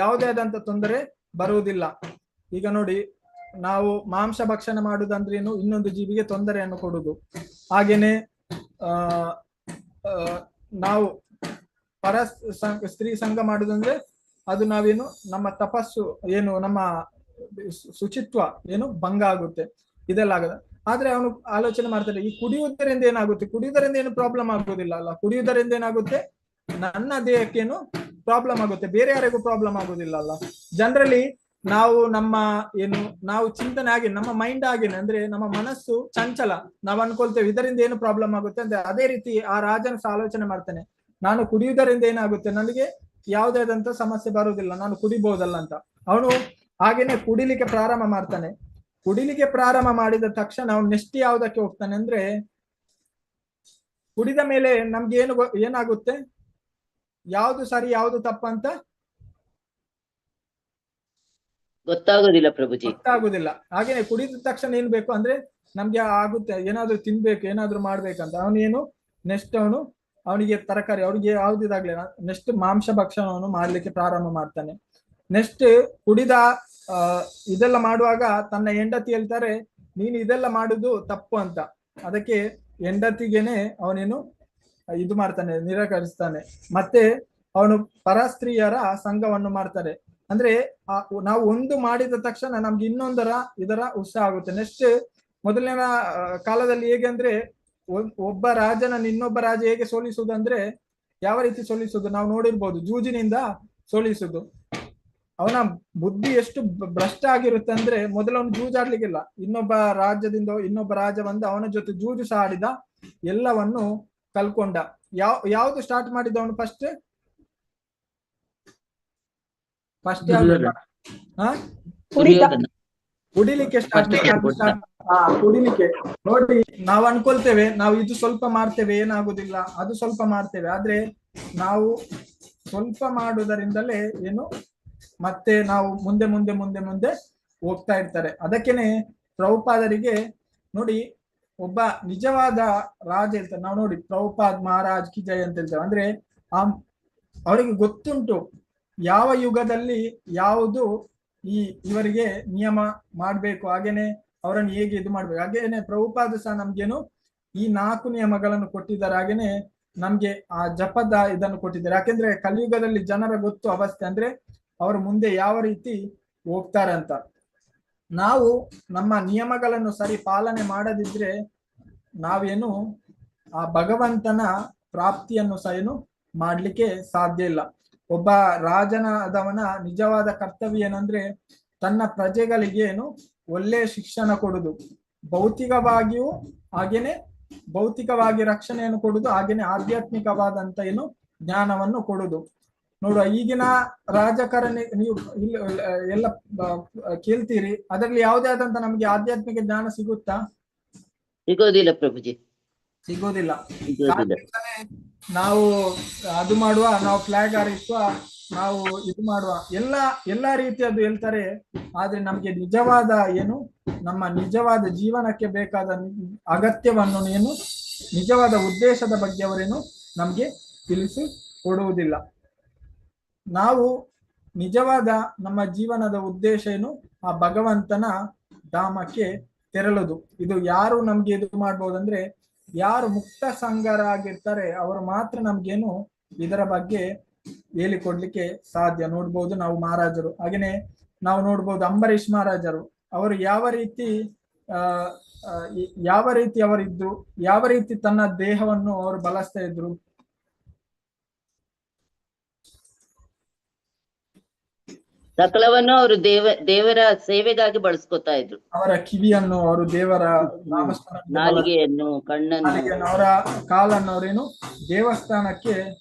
ಯಾವುದೇ ಆದಂತ ತೊಂದರೆ ಬರುವುದಿಲ್ಲ. ಈಗ ನೋಡಿ ನಾವು ಮಾಂಸ ಭಕ್ಷಣ ಮಾಡುದಂದ್ರೇನು, ಇನ್ನೊಂದು ಜೀವಿಗೆ ತೊಂದರೆಯನ್ನು ಕೊಡುದು. ಹಾಗೇನೆ ನಾವು ಸ್ತ್ರೀ ಸಂಘ ಮಾಡುದಂದ್ರೆ ಅದು ನಾವೇನು ನಮ್ಮ ತಪಸ್ಸು ಏನು ನಮ್ಮ ಶುಚಿತ್ವ ಏನು ಭಂಗ ಆಗುತ್ತೆ, ಇದೆಲ್ಲ ಆಗದ. ಆದ್ರೆ ಅವನು ಆಲೋಚನೆ ಮಾಡ್ತಾರೆ, ಈ ಕುಡಿಯುವುದರಿಂದ ಏನಾಗುತ್ತೆ, ಕುಡಿಯುವುದರಿಂದ ಏನು ಪ್ರಾಬ್ಲಮ್ ಆಗುದಿಲ್ಲ ಅಲ್ಲ, ಕುಡಿಯುವುದರಿಂದ ಏನಾಗುತ್ತೆ ನನ್ನ ದೇಹಕ್ಕೇನು ಪ್ರಾಬ್ಲಮ್ ಆಗುತ್ತೆ, ಬೇರೆ ಯಾರಿಗೂ ಪ್ರಾಬ್ಲಮ್ ಆಗುದಿಲ್ಲ ಅಲ್ಲ. ಜನರಲಿ ನಾವು ನಮ್ಮ ಏನು ನಾವು ಚಿಂತನೆ ಆಗಿ ನಮ್ಮ ಮೈಂಡ್ ಆಗೇನೆ, ಅಂದ್ರೆ ನಮ್ಮ ಮನಸ್ಸು ಚಂಚಲ, ನಾವು ಅನ್ಕೊಳ್ತೇವೆ ಇದರಿಂದ ಏನು ಪ್ರಾಬ್ಲಮ್ ಆಗುತ್ತೆ ಅಂತ. ಅದೇ ರೀತಿ ಆ ರಾಜನ ಆಲೋಚನೆ ಮಾಡ್ತಾನೆ, ನಾನು ಕುಡಿಯುವುದರಿಂದ ಏನಾಗುತ್ತೆ, ನನಗೆ ಯಾವುದೇ ಆದಂತ ಸಮಸ್ಯೆ ಬರುವುದಿಲ್ಲ, ನಾನು ಕುಡಿಬಹುದಲ್ಲ ಅಂತ. ಅವನು ಹಾಗೇನೆ ಕುಡಿಲಿಕ್ಕೆ ಪ್ರಾರಂಭ ಮಾಡ್ತಾನೆ. ಕುಡಿಲಿಕ್ಕೆ ಪ್ರಾರಂಭ ಮಾಡಿದ ತಕ್ಷಣ ಅವನು ನೆಕ್ಸ್ಟ್ ಯಾವ್ದಕ್ಕೆ ಹೋಗ್ತಾನೆ ಅಂದ್ರೆ, ಕುಡಿದ ಮೇಲೆ ನಮ್ಗೆ ಏನಾಗುತ್ತೆ, ಯಾವ್ದು ಸರಿ ಯಾವ್ದು ತಪ್ಪಂತ ಗೊತ್ತಾಗೋದಿಲ್ಲ ಪ್ರಭುಜಿ, ಗೊತ್ತಾಗುದಿಲ್ಲ. ಹಾಗೇನೆ ಕುಡಿದ ತಕ್ಷಣ ಏನ್ ಬೇಕು ಅಂದ್ರೆ ನಮ್ಗೆ ಆಗುತ್ತೆ ಏನಾದ್ರು ತಿನ್ಬೇಕು ಏನಾದ್ರು ಮಾಡ್ಬೇಕಂತ. ಅವನೇನು ನೆಕ್ಸ್ಟ್ ಅವನಿಗೆ ತರಕಾರಿ ಅವ್ರಿಗೆ ಯಾವ್ದಿದಾಗ್ಲಿ ನೆಕ್ಸ್ಟ್ ಮಾಂಸ ಭಕ್ಷಣವನ್ನು ಮಾಡ್ಲಿಕ್ಕೆ ಪ್ರಾರಂಭ ಮಾಡ್ತಾನೆ. ನೆಕ್ಸ್ಟ್ ಕುಡಿದ ಇದೆಲ್ಲ ಮಾಡುವಾಗ ತನ್ನ ಹೆಂಡತಿ ಹೇಳ್ತಾರೆ, ನೀನು ಇದೆಲ್ಲ ಮಾಡುದು ತಪ್ಪು ಅಂತ. ಅದಕ್ಕೆ ಹೆಂಡತಿಗೆನೆ ಅವನೇನು ಇದು ಮಾಡ್ತಾನೆ, ನಿರಾಕರಿಸ್ತಾನೆ. ಮತ್ತೆ ಅವನು ಪರಸ್ತ್ರೀಯರ ಸಂಘವನ್ನು ಮಾಡ್ತಾರೆ. ಅಂದ್ರೆ ನಾವು ಒಂದು ಮಾಡಿದ ತಕ್ಷಣ ನಮ್ಗೆ ಇದರ ಉತ್ಸಾಹ ಆಗುತ್ತೆ. ನೆಕ್ಸ್ಟ್ ಮೊದಲನೇ ಕಾಲದಲ್ಲಿ ಹೇಗೆ ಅಂದ್ರೆ ಒಬ್ಬ ರಾಜನ ಇನ್ನೊಬ್ಬ ರಾಜ ಹೇಗೆ ಸೋಲಿಸುವುದಂದ್ರೆ ಯಾವ ರೀತಿ ಸೋಲಿಸುದು ನಾವು ನೋಡಿರ್ಬೋದು, ಜೂಜಿನಿಂದ ಸೋಲಿಸುದು. ಅವನ ಬುದ್ಧಿ ಎಷ್ಟು ಭ್ರಷ್ಟ ಆಗಿರುತ್ತೆ ಅಂದ್ರೆ ಮೊದಲು ಅವನು ಜೂಜಾಡ್ಲಿಕ್ಕಿಲ್ಲ, ಇನ್ನೊಬ್ಬ ರಾಜ ಬಂದು ಅವನ ಜೊತೆ ಜೂಜು ಸಹ ಆಡಿದ, ಎಲ್ಲವನ್ನು ಕಲ್ಕೊಂಡ. ಯಾವ್ದು ಸ್ಟಾರ್ಟ್ ಮಾಡಿದ ಅವನು ಫಸ್ಟ್ ಕುಡಿಲಿಕ್ಕೆ ಕುಡಿಲಿಕ್ಕೆ. ನೋಡಿ ನಾವು ಅನ್ಕೊಳ್ತೇವೆ ನಾವು ಇದು ಸ್ವಲ್ಪ ಮಾಡ್ತೇವೆ ಏನಾಗುದಿಲ್ಲ, ಅದು ಸ್ವಲ್ಪ ಮಾಡ್ತೇವೆ, ಆದ್ರೆ ನಾವು ಸ್ವಲ್ಪ ಮಾಡುವುದರಿಂದಲೇ ಏನು ಮತ್ತೆ ನಾವು ಮುಂದೆ ಮುಂದೆ ಮುಂದೆ ಮುಂದೆ ಹೋಗ್ತಾ ಇರ್ತಾರೆ. ಅದಕ್ಕೇನೆ ಪ್ರಭುಪಾದರಿಗೆ ನೋಡಿ ಒಬ್ಬ ನಿಜವಾದ ರಾಜ ಹೇಳ್ತಾರೆ. ನಾವು ನೋಡಿ ಪ್ರಭುಪಾದ್ ಮಹಾರಾಜ್ ಕಿ ಜೈ ಅಂತ ಹೇಳ್ತೇವೆ. ಅಂದ್ರೆ ಅವರಿಗೆ ಗೊತ್ತುಂಟು ಯಾವ ಯುಗದಲ್ಲಿ ಯಾವುದು ಇವರಿಗೆ ನಿಯಮ ಮಾಡ್ಬೇಕು, ಹಾಗೇನೆ ಅವರನ್ನು ಹೇಗೆ ಇದು ಮಾಡ್ಬೇಕು. ಹಾಗೇನೆ ಪ್ರಭುಪಾದ ಸಹ ನಮ್ಗೇನು ಈ 4 ನಿಯಮಗಳನ್ನು ಕೊಟ್ಟಿದ್ದಾರೆ. ಹಾಗೇನೆ ನಮ್ಗೆ ಆ ಜಪದ ಇದನ್ನು ಕೊಟ್ಟಿದ್ದಾರೆ. ಯಾಕೆಂದ್ರೆ ಕಲಿಯುಗದಲ್ಲಿ ಜನರ ಗೊತ್ತು ಅವಸ್ಥೆ, ಅಂದ್ರೆ ಅವರು ಮುಂದೆ ಯಾವ ರೀತಿ ಹೋಗ್ತಾರೆ ಅಂತ. ನಾವು ನಮ್ಮ ನಿಯಮಗಳನ್ನು ಸರಿ ಪಾಲನೆ ಮಾಡದಿದ್ರೆ ನಾವೇನು ಆ ಭಗವಂತನ ಪ್ರಾಪ್ತಿಯನ್ನು ಸಹ ಏನು ಮಾಡ್ಲಿಕ್ಕೆ ಸಾಧ್ಯ ಇಲ್ಲ. ಒಬ್ಬ ರಾಜನಾದವನ ನಿಜವಾದ ಕರ್ತವ್ಯ ಏನಂದ್ರೆ ತನ್ನ ಪ್ರಜೆಗಳಿಗೆ ಏನು ಒಳ್ಳೆಯ ಶಿಕ್ಷಣ ಕೊಡುದು, ಭೌತಿಕವಾಗಿಯೂ ಹಾಗೇನೆ ಭೌತಿಕವಾಗಿ ರಕ್ಷಣೆಯನ್ನು ಕೊಡುದು, ಹಾಗೇನೆ ಆಧ್ಯಾತ್ಮಿಕವಾದಂತ ಏನು ಜ್ಞಾನವನ್ನು ಕೊಡುದು. ನೋಡುವ ಈಗಿನ ರಾಜಕಾರಣಿ ನೀವು ಎಲ್ಲ ಕೇಳ್ತೀರಿ, ಅದರಲ್ಲಿ ಯಾವುದೇ ಆದಂತ ನಮ್ಗೆ ಆಧ್ಯಾತ್ಮಿಕ ಜ್ಞಾನ ಸಿಗುತ್ತಾ? ಸಿಗೋದಿಲ್ಲ ಪ್ರಭುಜಿ, ಸಿಗೋದಿಲ್ಲ. ಸಿಗೋದಿಲ್ಲ. ನಾವು ಅದು ಮಾಡುವ, ನಾವು ಫ್ಲಾಗ್ ಹಾರಿಸುವ, ನಾವು ಇದು ಮಾಡುವ, ಎಲ್ಲಾ ರೀತಿಯದ್ದು ಹೇಳ್ತಾರೆ. ಆದ್ರೆ ನಮ್ಗೆ ನಿಜವಾದ ಏನು ನಮ್ಮ ನಿಜವಾದ ಜೀವನಕ್ಕೆ ಬೇಕಾದ ಅಗತ್ಯವನ್ನು ಏನು ನಿಜವಾದ ಉದ್ದೇಶದ ಬಗ್ಗೆ ಅವರೇನು ನಮ್ಗೆ ತಿಳಿಸಿ ಕೊಡುವುದಿಲ್ಲ. ನಾವು ನಿಜವಾದ ನಮ್ಮ ಜೀವನದ ಉದ್ದೇಶ ಏನು ಆ ಭಗವಂತನ ಧಾಮಕ್ಕೆ ತೆರಳುದು. ಇದು ಯಾರು ನಮ್ಗೆ ಇದು ಮಾಡ್ಬೋದಂದ್ರೆ ಯಾರು ಮುಕ್ತ ಸಂಘರಾಗಿರ್ತಾರೆ ಅವರು ಮಾತ್ರ ನಮ್ಗೇನು ಇದರ ಬಗ್ಗೆ ಹೇಳಿಕೊಡ್ಲಿಕ್ಕೆ ಸಾಧ್ಯ. ನೋಡ್ಬೋದು ನಾವು ಮಹಾರಾಜರು, ಹಾಗೇನೆ ನಾವು ನೋಡ್ಬೋದು ಅಂಬರೀಷ್ ಮಹಾರಾಜರು, ಅವರು ಯಾವ ರೀತಿ ಅವರಿದ್ರು, ಯಾವ ರೀತಿ ತನ್ನ ದೇಹವನ್ನು ಅವರು ಬಳಸ್ತಾ ಇದ್ರು. ಸಕಲವನ್ನು ಅವರು ದೇವರ ಸೇವೆಗಾಗಿ ಬಳಸ್ಕೊತಾ ಇದ್ರು. ಅವರ ಕಿವಿಯನ್ನು ಅವರು ದೇವರ ನಾಲಿಗೆಯನ್ನು, ಕಣ್ಣನ್ನು, ಅವರ ಕಾಲನ್ನು ಅವರೇನು ದೇವಸ್ಥಾನಕ್ಕೆ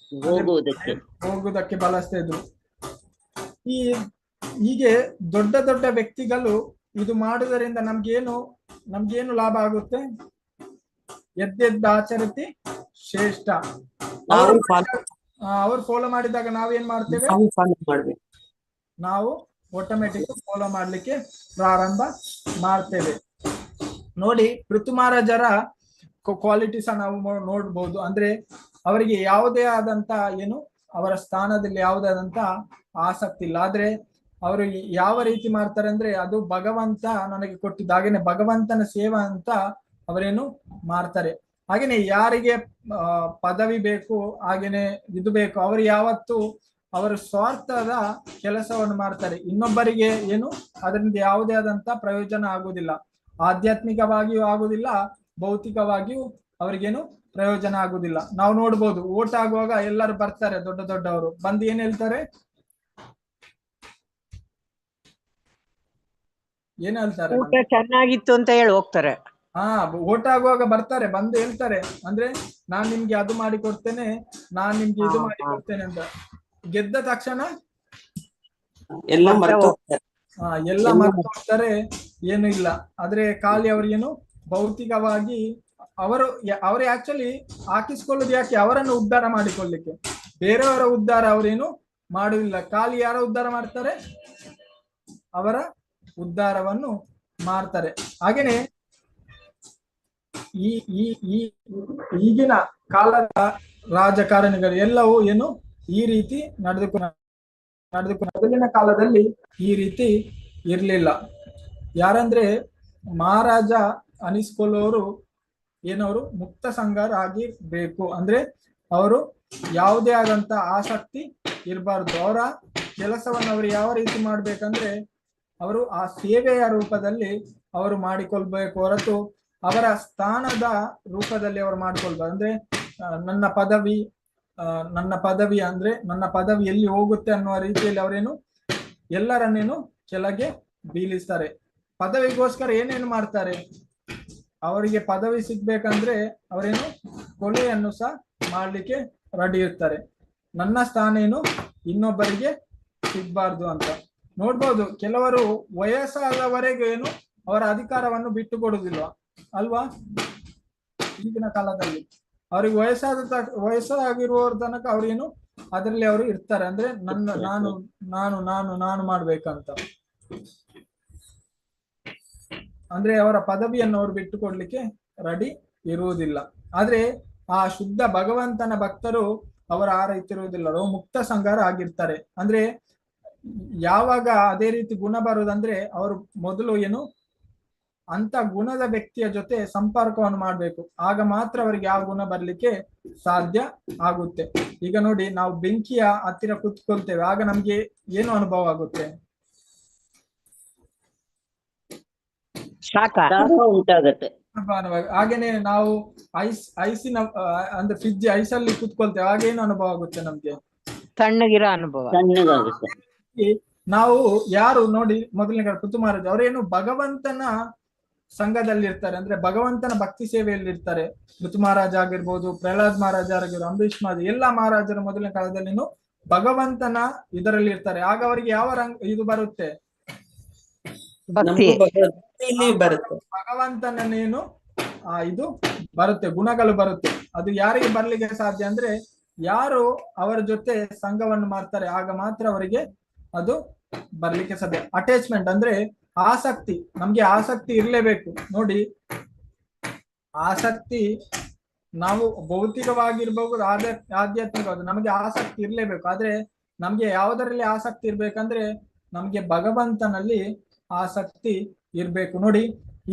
ಹೋಗುವುದಕ್ಕೆ ಬಳಸ್ತಾ ಇದ್ರು. ಹೀಗೆ ದೊಡ್ಡ ದೊಡ್ಡ ವ್ಯಕ್ತಿಗಳು ಇದು ಮಾಡುವುದರಿಂದ ನಮ್ಗೇನು ಲಾಭ ಆಗುತ್ತೆ? ಎದ್ದೆದ್ದ ಆಚರಿಸಿ ಶ್ರೇಷ್ಠ. ಅವ್ರು ಫಾಲೋ ಮಾಡಿದಾಗ ನಾವೇನ್ ಮಾಡ್ತೇವೆ? ನಾವು ಆಟೋಮೆಟಿಕ್ ಫಾಲೋ ಮಾಡ್ಲಿಕ್ಕೆ ಪ್ರಾರಂಭ ಮಾಡ್ತೇವೆ. ನೋಡಿ ಪೃಥು ಮಹಾರಾಜರ ಕ್ವಾಲಿಟೀಸ್ ನಾವು ನೋಡ್ಬೋದು. ಅಂದ್ರೆ ಅವರಿಗೆ ಯಾವುದೇ ಆದಂತ ಏನು ಅವರ ಸ್ಥಾನದಲ್ಲಿ ಯಾವುದೇ ಆದಂತ ಆಸಕ್ತಿ ಇಲ್ಲ. ಆದ್ರೆ ಅವರು ಯಾವ ರೀತಿ ಮಾಡ್ತಾರೆ ಅಂದ್ರೆ ಅದು ಭಗವಂತ ನನಗೆ ಕೊಟ್ಟಿದ್ದ, ಹಾಗೇನೆ ಭಗವಂತನ ಸೇವಾ ಅಂತ ಅವರೇನು ಮಾಡ್ತಾರೆ. ಹಾಗೇನೆ ಯಾರಿಗೆ ಪದವಿ ಬೇಕು, ಹಾಗೇನೆ ಇದು ಬೇಕು, ಅವರು ಯಾವತ್ತು ಅವರು ಸ್ವಾರ್ಥದ ಕೆಲಸವನ್ನು ಮಾಡ್ತಾರೆ. ಇನ್ನೊಬ್ಬರಿಗೆ ಏನು ಅದರಿಂದ ಯಾವುದೇ ಆದಂತ ಪ್ರಯೋಜನ ಆಗುವುದಿಲ್ಲ. ಆಧ್ಯಾತ್ಮಿಕವಾಗಿಯೂ ಆಗುದಿಲ್ಲ, ಭೌತಿಕವಾಗಿಯೂ ಅವ್ರಿಗೇನು ಪ್ರಯೋಜನ ಆಗುದಿಲ್ಲ. ನಾವು ನೋಡ್ಬೋದು ಓಟ್ ಆಗುವಾಗ ಎಲ್ಲರೂ ಬರ್ತಾರೆ, ದೊಡ್ಡ ದೊಡ್ಡವರು ಬಂದು ಏನ್ ಹೇಳ್ತಾರೆ? ಏನ್ ಹೇಳ್ತಾರೆ? ಚೆನ್ನಾಗಿತ್ತು ಅಂತ ಹೇಳಿ ಹೋಗ್ತಾರೆ. ಓಟ್ ಆಗುವಾಗ ಬರ್ತಾರೆ, ಬಂದು ಹೇಳ್ತಾರೆ ಅಂದ್ರೆ ನಾನ್ ನಿಮ್ಗೆ ಅದು ಮಾಡಿ ಕೊಡ್ತೇನೆ, ನಾನ್ ನಿಮ್ಗೆ ಇದು ಮಾಡಿ ಕೊಡ್ತೇನೆ ಅಂತ. ಗೆದ್ದ ತಕ್ಷಣ ಎಲ್ಲ ಮರೆತು ಹೋಗ್ತಾರೆ, ಏನು ಇಲ್ಲ. ಆದ್ರೆ ಖಾಲಿ ಅವ್ರಿಗೇನು ಭೌತಿಕವಾಗಿ ಅವರು ಆಕ್ಚುಲಿ ಹಾಕಿಸ್ಕೊಳ್ಳೋದು ಯಾಕೆ? ಅವರನ್ನು ಉದ್ಧಾರ ಮಾಡಿಕೊಳ್ಳಿಕ್ಕೆ. ಬೇರೆಯವರ ಉದ್ಧಾರ ಅವರೇನು ಮಾಡುವುದಿಲ್ಲ. ಖಾಲಿ ಯಾರ ಉದ್ಧಾರ ಮಾಡ್ತಾರೆ? ಅವರ ಉದ್ಧಾರವನ್ನು ಮಾಡ್ತಾರೆ. ಹಾಗೇನೆ ಈಗಿನ ಕಾಲದ ರಾಜಕಾರಣಿಗಳು ಎಲ್ಲವೂ ಏನು ಈ ರೀತಿ ನಡೆದುಕೊಂಡು ಮೊದಲಿನ ಕಾಲದಲ್ಲಿ ಈ ರೀತಿ ಇರ್ಲಿಲ್ಲ. ಯಾರಂದ್ರೆ ಮಹಾರಾಜ ಅನಿಸ್ಕೊಳ್ಳೋರು ಏನವರು ಮುಕ್ತ ಸಂಘರಾಗಿರ್ಬೇಕು. ಅಂದ್ರೆ ಅವರು ಯಾವುದೇ ಆದಂತ ಆಸಕ್ತಿ ಇರಬಾರ್ದು. ಅವರ ಕೆಲಸವನ್ನು ಅವರು ಯಾವ ರೀತಿ ಮಾಡ್ಬೇಕಂದ್ರೆ ಅವರು ಆ ಸೇವೆಯ ರೂಪದಲ್ಲಿ ಅವರು ಮಾಡಿಕೊಳ್ಬೇಕು ಹೊರತು ಅವರ ಸ್ಥಾನದ ರೂಪದಲ್ಲಿ ಅವರು ಮಾಡ್ಕೊಳ್ಬಾರ್ದು. ಅಂದ್ರೆ ನನ್ನ ಪದವಿ ಅಂದ್ರೆ ನನ್ನ ಪದವಿ ಎಲ್ಲಿ ಹೋಗುತ್ತೆ ಅನ್ನುವ ರೀತಿಯಲ್ಲಿ ಅವರೇನು ಎಲ್ಲರನ್ನೇನು ಕೆಳಗೆ ಬೀಳಿಸ್ತಾರೆ. ಪದವಿಗೋಸ್ಕರ ಏನೇನು ಮಾಡ್ತಾರೆ? ಅವರಿಗೆ ಪದವಿ ಸಿಗ್ಬೇಕಂದ್ರೆ ಅವರೇನು ಕೊಲೆಯನ್ನು ಸಹ ಮಾಡ್ಲಿಕ್ಕೆ ರೆಡಿ ಇರ್ತಾರೆ. ನನ್ನ ಸ್ಥಾನ ಏನು ಇನ್ನೊಬ್ಬರಿಗೆ ಸಿಗ್ಬಾರ್ದು ಅಂತ. ನೋಡ್ಬೋದು ಕೆಲವರು ವಯಸ್ಸಾದವರೆಗೆ ಏನು ಅವರ ಅಧಿಕಾರವನ್ನು ಬಿಟ್ಟು ಕೊಡುದಿಲ್ಲ ಅಲ್ವಾ? ಈಗಿನ ಕಾಲದಲ್ಲಿ ಅವ್ರಿಗೆ ವಯಸ್ಸಾಗಿರುವವ್ರ ತನಕ ಅವ್ರೇನು ಅದರಲ್ಲಿ ಅವರು ಇರ್ತಾರೆ. ಅಂದ್ರೆ ನಾನು ಮಾಡ್ಬೇಕಂತ. ಅಂದ್ರೆ ಅವರ ಪದವಿಯನ್ನು ಅವರು ಬಿಟ್ಟು ಕೊಡ್ಲಿಕ್ಕೆ ರೆಡಿ ಇರುವುದಿಲ್ಲ. ಆದ್ರೆ ಆ ಶುದ್ಧ ಭಗವಂತನ ಭಕ್ತರು ಅವರ ಆ ರೀತಿ ಇರುವುದಿಲ್ಲ. ಅವರು ಮುಕ್ತ ಸಂಘರ ಆಗಿರ್ತಾರೆ. ಅಂದ್ರೆ ಯಾವಾಗ ಅದೇ ರೀತಿ ಗುಣ ಬರುವುದಂದ್ರೆ ಅವರು ಮೊದಲು ಏನು ಅಂತ ಗುಣದ ವ್ಯಕ್ತಿಯ ಜೊತೆ ಸಂಪರ್ಕವನ್ನು ಮಾಡ್ಬೇಕು, ಆಗ ಮಾತ್ರ ಅವರಿಗೆ ಆ ಗುಣ ಬರ್ಲಿಕ್ಕೆ ಸಾಧ್ಯ ಆಗುತ್ತೆ. ಈಗ ನೋಡಿ, ನಾವು ಬೆಂಕಿಯ ಹತ್ತಿರ ಕುತ್ಕೊಳ್ತೇವೆ, ಆಗ ನಮ್ಗೆ ಏನು ಅನುಭವ ಆಗುತ್ತೆ? ಶಾಖ ಉಂಟಾಗತ್ತೆ. ಹಾಗೇನೆ ನಾವು ಐಸಿನ ಅಂದ್ರೆ ಫ್ರಿಡ್ಜ್ ಐಸಲ್ಲಿ ಕುತ್ಕೊಳ್ತೇವೆ, ಆಗ ಏನು ಅನುಭವ ಆಗುತ್ತೆ ನಮ್ಗೆ? ತಣ್ಣಗಿರೋ ಅನುಭವ. ತಣ್ಣಗಾಗುತ್ತೆ. ನಾವು ಯಾರು ನೋಡಿ, ಮೊದಲನೇ ಪೃಥು ಮಹಾರಾಜ್ ಅವರೇನು ಭಗವಂತನ ಸಂಘದಲ್ಲಿ ಇರ್ತಾರೆ, ಅಂದ್ರೆ ಭಗವಂತನ ಭಕ್ತಿ ಸೇವೆಯಲ್ಲಿ ಇರ್ತಾರೆ. ಪೃಥು ಮಹಾರಾಜ್ ಆಗಿರ್ಬೋದು, ಪ್ರಹ್ಲಾದ್ ಮಹಾರಾಜ್ ಆಗಿರ್ಬೋದು, ಅಂಬರೀಶ್ ಮಹಾರಾಜ್, ಎಲ್ಲಾ ಮಹಾರಾಜರು ಮೊದಲನೇ ಕಾಲದಲ್ಲಿ ಭಗವಂತನ ಇದರಲ್ಲಿ ಇರ್ತಾರೆ. ಆಗ ಅವರಿಗೆ ಯಾವ ಇದು ಬರುತ್ತೆ? ಭಕ್ತಿ ಬರುತ್ತೆ. ಭಗವಂತನೇನು ಇದು ಬರುತ್ತೆ, ಗುಣಗಳು ಬರುತ್ತೆ. ಅದು ಯಾರಿಗೆ ಬರ್ಲಿಕ್ಕೆ ಸಾಧ್ಯ ಅಂದ್ರೆ ಯಾರು ಅವರ ಜೊತೆ ಸಂಘವನ್ನು ಮಾಡ್ತಾರೆ, ಆಗ ಮಾತ್ರ ಅವರಿಗೆ ಅದು ಬರ್ಲಿಕ್ಕೆ ಸಾಧ್ಯ. ಅಟ್ಯಾಚ್ಮೆಂಟ್ ಅಂದ್ರೆ ಆಸಕ್ತಿ, ನಮ್ಗೆ ಆಸಕ್ತಿ ಇರ್ಲೇಬೇಕು. ನೋಡಿ, ಆಸಕ್ತಿ ನಾವು ಭೌತಿಕವಾಗಿರ್ಬಹುದು, ಆಧ್ಯಾತ್ಮಿಕವಾಗಿ ನಮಗೆ ಆಸಕ್ತಿ ಇರ್ಲೇಬೇಕು. ಆದ್ರೆ ನಮ್ಗೆ ಯಾವುದರಲ್ಲಿ ಆಸಕ್ತಿ ಇರ್ಬೇಕಂದ್ರೆ ನಮ್ಗೆ ಭಗವಂತನಲ್ಲಿ ಆಸಕ್ತಿ ಇರ್ಬೇಕು. ನೋಡಿ,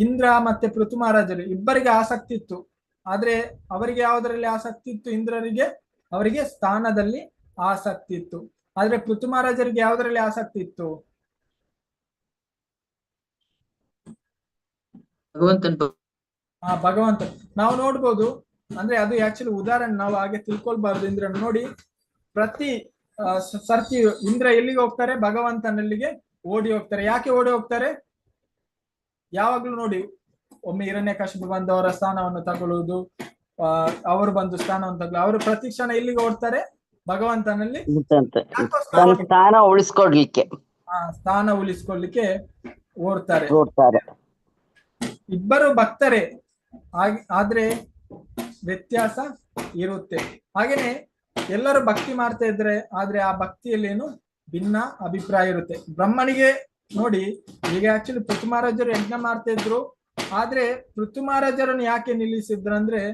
ಇಂದ್ರ ಮತ್ತೆ ಪೃಥು ಮಹಾರಾಜರು ಇಬ್ಬರಿಗೆ ಆಸಕ್ತಿ ಇತ್ತು, ಆದ್ರೆ ಅವರಿಗೆ ಯಾವುದರಲ್ಲಿ ಆಸಕ್ತಿ ಇತ್ತು? ಇಂದ್ರರಿಗೆ ಅವರಿಗೆ ಸ್ಥಾನದಲ್ಲಿ ಆಸಕ್ತಿ ಇತ್ತು. ಆದ್ರೆ ಪೃಥು ಮಹಾರಾಜರಿಗೆ ಯಾವುದರಲ್ಲಿ ಆಸಕ್ತಿ ಇತ್ತು? ಭಗವಂತ. ನಾವು ನೋಡ್ಬೋದು, ಅಂದ್ರೆ ಅದು ಆಕ್ಚುಲಿ ಉದಾಹರಣೆ, ನಾವು ಹಾಗೆ ತಿಳ್ಕೊಳ್ಬಾರ್ದು. ಇಂದ್ರ ನೋಡಿ, ಪ್ರತಿ ಸರ್ತಿ ಇಂದ್ರ ಎಲ್ಲಿಗೆ ಹೋಗ್ತಾರೆ? ಭಗವಂತನಲ್ಲಿಗೆ ಓಡಿ ಹೋಗ್ತಾರೆ. ಯಾಕೆ ಓಡಿ ಹೋಗ್ತಾರೆ? ಯಾವಾಗ್ಲೂ ನೋಡಿ, ಒಮ್ಮೆ ಹಿರಣ್ಯಕಶಿಪು ಬಂದು ಅವರ ಸ್ಥಾನವನ್ನು ತಗೊಳ್ಳುವುದು, ಅವರು ಬಂದು ಸ್ಥಾನವನ್ನು ತಗೊಳ್ಳು, ಅವರು ಪ್ರತಿ ಕ್ಷಣ ಎಲ್ಲಿಗೆ ಓಡ್ತಾರೆ? ಭಗವಂತನಲ್ಲಿ ಸ್ಥಾನ ಉಳಿಸ್ಕೊಡ್ಲಿಕ್ಕೆ, ಸ್ಥಾನ ಉಳಿಸ್ಕೊಳ್ಲಿಕ್ಕೆ ಓಡ್ತಾರೆ. ಇಬ್ಬರು ಭಕ್ತರೇ, ಆದ್ರೆ ವ್ಯತ್ಯಾಸ ಇರುತ್ತೆ. ಹಾಗೇನೆ ಎಲ್ಲರೂ ಭಕ್ತಿ ಮಾಡ್ತಾ ಇದ್ರೆ, ಆದ್ರೆ ಆ ಭಕ್ತಿಯಲ್ಲಿ ಏನು ಭಿನ್ನ ಅಭಿಪ್ರಾಯ ಇರುತ್ತೆ. ಬ್ರಹ್ಮನಿಗೆ ನೋಡಿ, ಈಗ ಆಕ್ಚುಲಿ ಪೃಥು ಮಹಾರಾಜರು ಯಜ್ಞ ಮಾಡ್ತಾ ಇದ್ರು, ಆದ್ರೆ ಪೃಥು ಮಹಾರಾಜರನ್ನು ಯಾಕೆ ನಿಲ್ಲಿಸಿದ್ರು?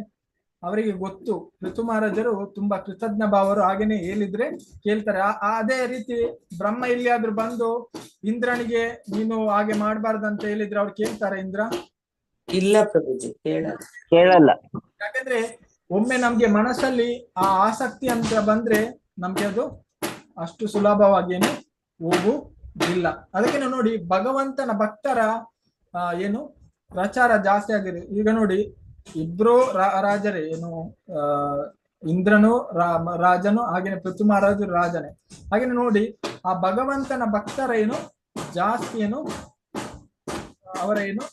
ಅವರಿಗೆ ಗೊತ್ತು, ಪೃಥು ಮಹಾರಾಜರು ತುಂಬಾ ಕೃತಜ್ಞ ಭಾವರು, ಹಾಗೇನೆ ಹೇಳಿದ್ರೆ ಕೇಳ್ತಾರೆ. ಅದೇ ರೀತಿ ಬ್ರಹ್ಮ ಎಲ್ಲಿಯಾದ್ರೂ ಬಂದು ಇಂದ್ರನಿಗೆ ನೀನು ಹಾಗೆ ಮಾಡ್ಬಾರ್ದಂತ ಹೇಳಿದ್ರೆ ಅವ್ರು ಕೇಳ್ತಾರೆ? ಇಂದ್ರ ಇಲ್ಲ ಪ್ರಭುಜಿ, ಕೇಳಲ್ಲ. ಯಾಕಂದ್ರೆ ಒಮ್ಮೆ ನಮ್ಗೆ ಮನಸ್ಸಲ್ಲಿ ಆ ಆಸಕ್ತಿ ಅಂತ ಬಂದ್ರೆ ನಮ್ಗೆ ಅದು ಅಷ್ಟು ಸುಲಭವಾಗಿ ಹೋಗುವುದಿಲ್ಲ. ಅದಕ್ಕೆ ನೋಡಿ, ಭಗವಂತನ ಭಕ್ತರ ಏನು ಪ್ರಚಾರ ಜಾಸ್ತಿ ಆಗಿದೆ. ಈಗ ನೋಡಿ, ಇಬ್ರು ರಾಜರೇ, ಏನು ಇಂದ್ರನು ರಾಜನು, ಹಾಗೇನೆ ಪೃಥು ಮಹಾರಾಜರು ರಾಜನೇ. ಹಾಗೇನೆ ನೋಡಿ, ಆ ಭಗವಂತನ ಭಕ್ತರ ಏನು ಜಾಸ್ತಿ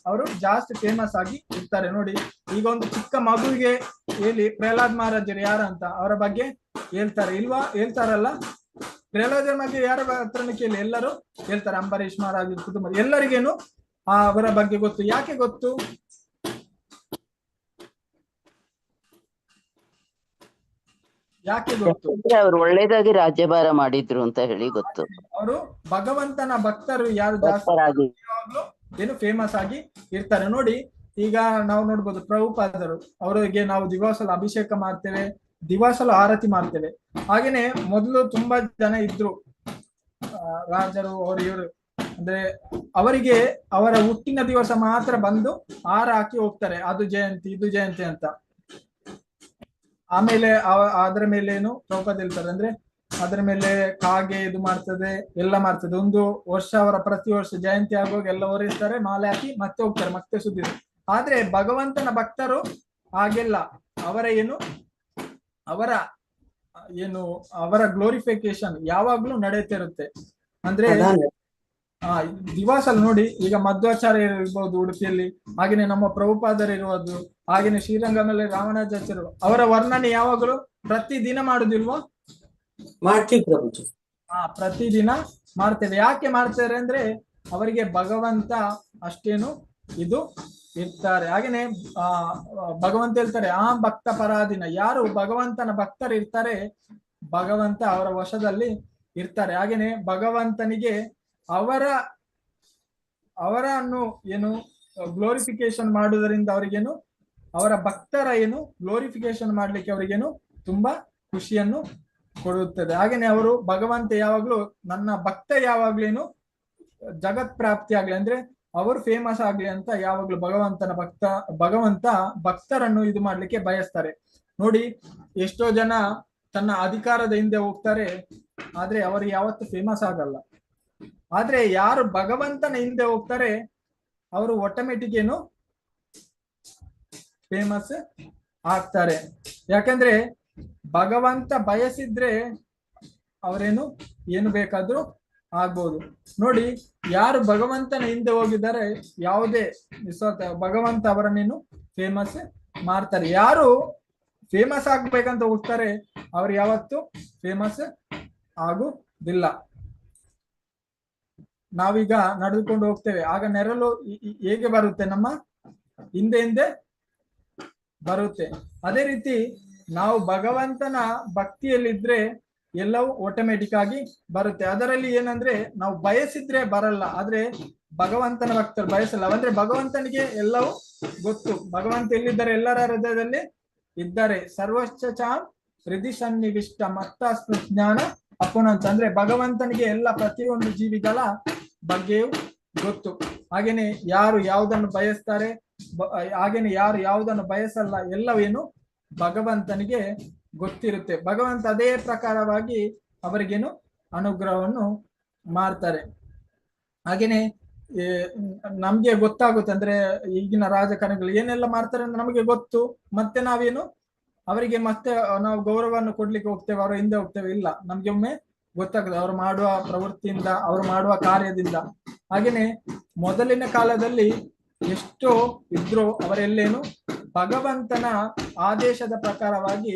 ಅವರು ಜಾಸ್ತಿ ಫೇಮಸ್ ಆಗಿ ಇರ್ತಾರೆ. ನೋಡಿ, ಈಗ ಒಂದು ಚಿಕ್ಕ ಮಗುವಿಗೆ ಹೇಳಿ ಪ್ರಹ್ಲಾದ್ ಮಹಾರಾಜರು ಯಾರಂತ ಅವರ ಬಗ್ಗೆ ಹೇಳ್ತಾರೆ ಇಲ್ವಾ? ಹೇಳ್ತಾರಲ್ಲ. ಪ್ರಹ್ಲಾದರ ಬಗ್ಗೆ ಯಾರ ಹತ್ರನ ಕೇಳಿ ಎಲ್ಲರೂ ಹೇಳ್ತಾರೆ. ಅಂಬರೀಶ್ ಮಹಾರಾಜ್ ಕುಟುಂಬ ಎಲ್ಲರಿಗೇನು ಅವರ ಬಗ್ಗೆ ಗೊತ್ತು. ಯಾಕೆ ಗೊತ್ತು? ಯಾಕೆ ಗೊತ್ತು? ಅವರು ಒಳ್ಳೇದಾಗಿ ರಾಜ್ಯಭಾರ ಮಾಡಿದ್ರು ಅಂತ ಹೇಳಿ ಗೊತ್ತು. ಅವರು ಭಗವಂತನ ಭಕ್ತರು ಯಾರು ಜಾಸ್ತಿ ಏನು ಫೇಮಸ್ ಆಗಿ ಇರ್ತಾರೆ. ನೋಡಿ, ಈಗ ನಾವು ನೋಡ್ಬೋದು, ಪ್ರಭುಪಾದರು ಅವರಿಗೆ ನಾವು ದಿವಸಲು ಅಭಿಷೇಕ ಮಾಡ್ತೇವೆ, ದಿವಸಲು ಆರತಿ ಮಾಡ್ತೇವೆ. ಹಾಗೇನೆ ಮೊದಲು ತುಂಬಾ ಜನ ಇದ್ರು ರಾಜರು, ಅವರು ಇವರು, ಅಂದ್ರೆ ಅವರಿಗೆ ಅವರ ಹುಟ್ಟಿನ ದಿವಸ ಮಾತ್ರ ಬಂದು ಹಾರ ಹಾಕಿ ಹೋಗ್ತಾರೆ, ಅದು ಜಯಂತಿ ಇದು ಜಯಂತಿ ಅಂತ. ಆಮೇಲೆ ಅದರ ಮೇಲೆ ಏನು ಪ್ರಭುಪಾದ ಹೇಳ್ತಾರೆ ಅಂದ್ರೆ ಅದರ ಮೇಲೆ ಕಾಗೆ ಇದು ಮಾಡ್ತದೆ, ಎಲ್ಲ ಮಾಡ್ತದೆ. ಒಂದು ವರ್ಷ ಅವರ ಪ್ರತಿ ವರ್ಷ ಜಯಂತಿ ಆಗುವಾಗ ಎಲ್ಲ ಹೊರಿಸ್ತಾರೆ, ಮಾಲೆ ಹಾಕಿ ಮತ್ತೆ ಹೋಗ್ತಾರೆ, ಮತ್ತೆ ಸುದ್ದಿ. ಆದ್ರೆ ಭಗವಂತನ ಭಕ್ತರು ಹಾಗೆಲ್ಲ, ಅವರ ಅವರ ಗ್ಲೋರಿಫಿಕೇಶನ್ ಯಾವಾಗ್ಲೂ ನಡೆಯುತ್ತಿರುತ್ತೆ. ಅಂದ್ರೆ ದಿವಸಲ್ಲಿ ನೋಡಿ, ಈಗ ಮಧ್ವಾಚಾರ್ಯ ಇರ್ಬೋದು ಉಡುಪಿಯಲ್ಲಿ, ಹಾಗೇನೆ ನಮ್ಮ ಪ್ರಭುಪಾದರು ಇರುವುದು, ಹಾಗೇನೆ ಶ್ರೀರಂಗಮಲ್ಲಿ ರಾಮನಾಚಾರ್ಯರು, ಅವರ ವರ್ಣನೆ ಯಾವಾಗಲೂ ಪ್ರತಿದಿನ ಮಾಡುದಿಲ್ವಾ? ಮಾಡ್ತೀವಿ ಪ್ರಭುಜಿ. ಪ್ರತಿದಿನ ಮಾಡ್ತೇವೆ. ಯಾಕೆ ಮಾಡ್ತಾರೆ ಅಂದ್ರೆ ಅವರಿಗೆ ಭಗವಂತ ಅಷ್ಟೇನು ಇದು ಇರ್ತಾರೆ. ಹಾಗೇನೆ ಭಗವಂತ ಹೇಳ್ತಾರೆ, ಆ ಭಕ್ತ ಪರಾಧೀನ, ಯಾರು ಭಗವಂತನ ಭಕ್ತರು ಇರ್ತಾರೆ ಭಗವಂತ ಅವರ ವಶದಲ್ಲಿ ಇರ್ತಾರೆ. ಹಾಗೇನೆ ಭಗವಂತನಿಗೆ ಅವರನ್ನು ಏನು ಗ್ಲೋರಿಫಿಕೇಶನ್ ಮಾಡುವುದರಿಂದ ಅವರಿಗೇನು, ಅವರ ಭಕ್ತರ ಏನು ಗ್ಲೋರಿಫಿಕೇಶನ್ ಮಾಡ್ಲಿಕ್ಕೆ ಅವರಿಗೇನು ತುಂಬಾ ಖುಷಿಯನ್ನು ಕೊಡುತ್ತದೆ. ಹಾಗೇನೆ ಅವರು ಭಗವಂತ ಯಾವಾಗ್ಲೂ ನನ್ನ ಭಕ್ತ ಯಾವಾಗ್ಲೇನು ಜಗತ್ ಪ್ರಾಪ್ತಿ ಆಗ್ಲಿ ಅಂದ್ರೆ ಅವರು ಫೇಮಸ್ ಆಗ್ಲಿ ಅಂತ ಯಾವಾಗ್ಲೂ ಭಗವಂತ ಭಕ್ತರನ್ನು ಇದು ಮಾಡ್ಲಿಕ್ಕೆ ಬಯಸ್ತಾರೆ. ನೋಡಿ, ಎಷ್ಟೋ ಜನ ತನ್ನ ಅಧಿಕಾರದ ಹಿಂದೆ ಹೋಗ್ತಾರೆ, ಆದ್ರೆ ಅವರು ಯಾವತ್ತು ಫೇಮಸ್ ಆಗಲ್ಲ. ಆದ್ರೆ ಯಾರು ಭಗವಂತನ ಹಿಂದೆ ಹೋಗ್ತಾರೆ ಅವರು ಆಟೋಮೆಟಿಕ್ ಏನು ಫೇಮಸ್ ಆಗ್ತಾರೆ. ಯಾಕಂದ್ರೆ ಭಗವಂತ ಬಯಸಿದ್ರೆ ಅವರೇನು ಏನು ಬೇಕಾದ್ರೂ ಆಗ್ಬೋದು. ನೋಡಿ, ಯಾರು ಭಗವಂತನ ಹಿಂದೆ ಹೋಗಿದ್ದಾರೆ ಯಾವುದೇ ಭಗವಂತ ಅವರನ್ನೇನು ಫೇಮಸ್ ಮಾಡ್ತಾರೆ. ಯಾರು ಫೇಮಸ್ ಆಗ್ಬೇಕಂತ ಹೋಗ್ತಾರೆ ಅವ್ರು ಯಾವತ್ತು ಫೇಮಸ್ ಆಗುದಿಲ್ಲ. ನಾವೀಗ ನಡೆದುಕೊಂಡು ಹೋಗ್ತೇವೆ, ಆಗ ನೆರಳು ಹೇಗೆ ಬರುತ್ತೆ, ನಮ್ಮ ಹಿಂದೆ ಹಿಂದೆ ಬರುತ್ತೆ. ಅದೇ ರೀತಿ ನಾವು ಭಗವಂತನ ಭಕ್ತಿಯಲ್ಲಿದ್ರೆ ಎಲ್ಲವೂ ಆಟೋಮೆಟಿಕ್ ಆಗಿ ಬರುತ್ತೆ. ಅದರಲ್ಲಿ ಏನಂದ್ರೆ ನಾವು ಬಯಸಿದ್ರೆ ಬರಲ್ಲ, ಆದ್ರೆ ಭಗವಂತನ ಭಕ್ತರು ಬಯಸಲ್ಲ. ಅಂದ್ರೆ ಭಗವಂತನಿಗೆ ಎಲ್ಲವೂ ಗೊತ್ತು. ಭಗವಂತ ಎಲ್ಲಿದ್ದಾರೆ, ಎಲ್ಲರ ಹೃದಯದಲ್ಲಿ ಇದ್ದಾರೆ. ಸರ್ವಶ್ಚಾಂ ಹೃದಯ ಸನ್ನಿವಿಷ್ಟ ಮತ್ತಾಸ್ಮ ಜ್ಞಾನ ಅಪುನಂತ. ಅಂದ್ರೆ ಭಗವಂತನಿಗೆ ಎಲ್ಲ ಪ್ರತಿಯೊಂದು ಜೀವಿಗಳ ಬಗ್ಗೆಯೂ ಗೊತ್ತು. ಹಾಗೇನೆ ಯಾರು ಯಾವುದನ್ನು ಬಯಸ್ತಾರೆ, ಹಾಗೇನೆ ಯಾರು ಯಾವುದನ್ನು ಬಯಸಲ್ಲ, ಎಲ್ಲವೇನು ಭಗವಂತನಿಗೆ ಗೊತ್ತಿರುತ್ತೆ. ಭಗವಂತ ಅದೇ ಪ್ರಕಾರವಾಗಿ ಅವರಿಗೇನು ಅನುಗ್ರಹವನ್ನು ಮಾಡ್ತಾರೆ. ಹಾಗೇನೆ ನಮ್ಗೆ ಗೊತ್ತಾಗುತ್ತೆ, ಅಂದ್ರೆ ಈಗಿನ ರಾಜಕಾರಣಿಗಳು ಏನೆಲ್ಲ ಮಾಡ್ತಾರೆ ಅಂತ ನಮಗೆ ಗೊತ್ತು. ಮತ್ತೆ ನಾವೇನು ಅವರಿಗೆ ಮತ್ತೆ ನಾವು ಗೌರವವನ್ನು ಕೊಡ್ಲಿಕ್ಕೆ ಹೋಗ್ತೇವೆ, ಅವರ ಹಿಂದೆ ಹೋಗ್ತೇವೆ? ಇಲ್ಲ, ನಮ್ಗೆ ಒಮ್ಮೆ ಗೊತ್ತಾಗ್ತದೆ ಅವರು ಮಾಡುವ ಪ್ರವೃತ್ತಿಯಿಂದ, ಅವರು ಮಾಡುವ ಕಾರ್ಯದಿಂದ. ಹಾಗೇನೆ ಮೊದಲಿನ ಕಾಲದಲ್ಲಿ ಎಷ್ಟೋ ಇದ್ರು ಅವರೆಲ್ಲೇನು ಭಗವಂತನ ಆದೇಶದ ಪ್ರಕಾರವಾಗಿ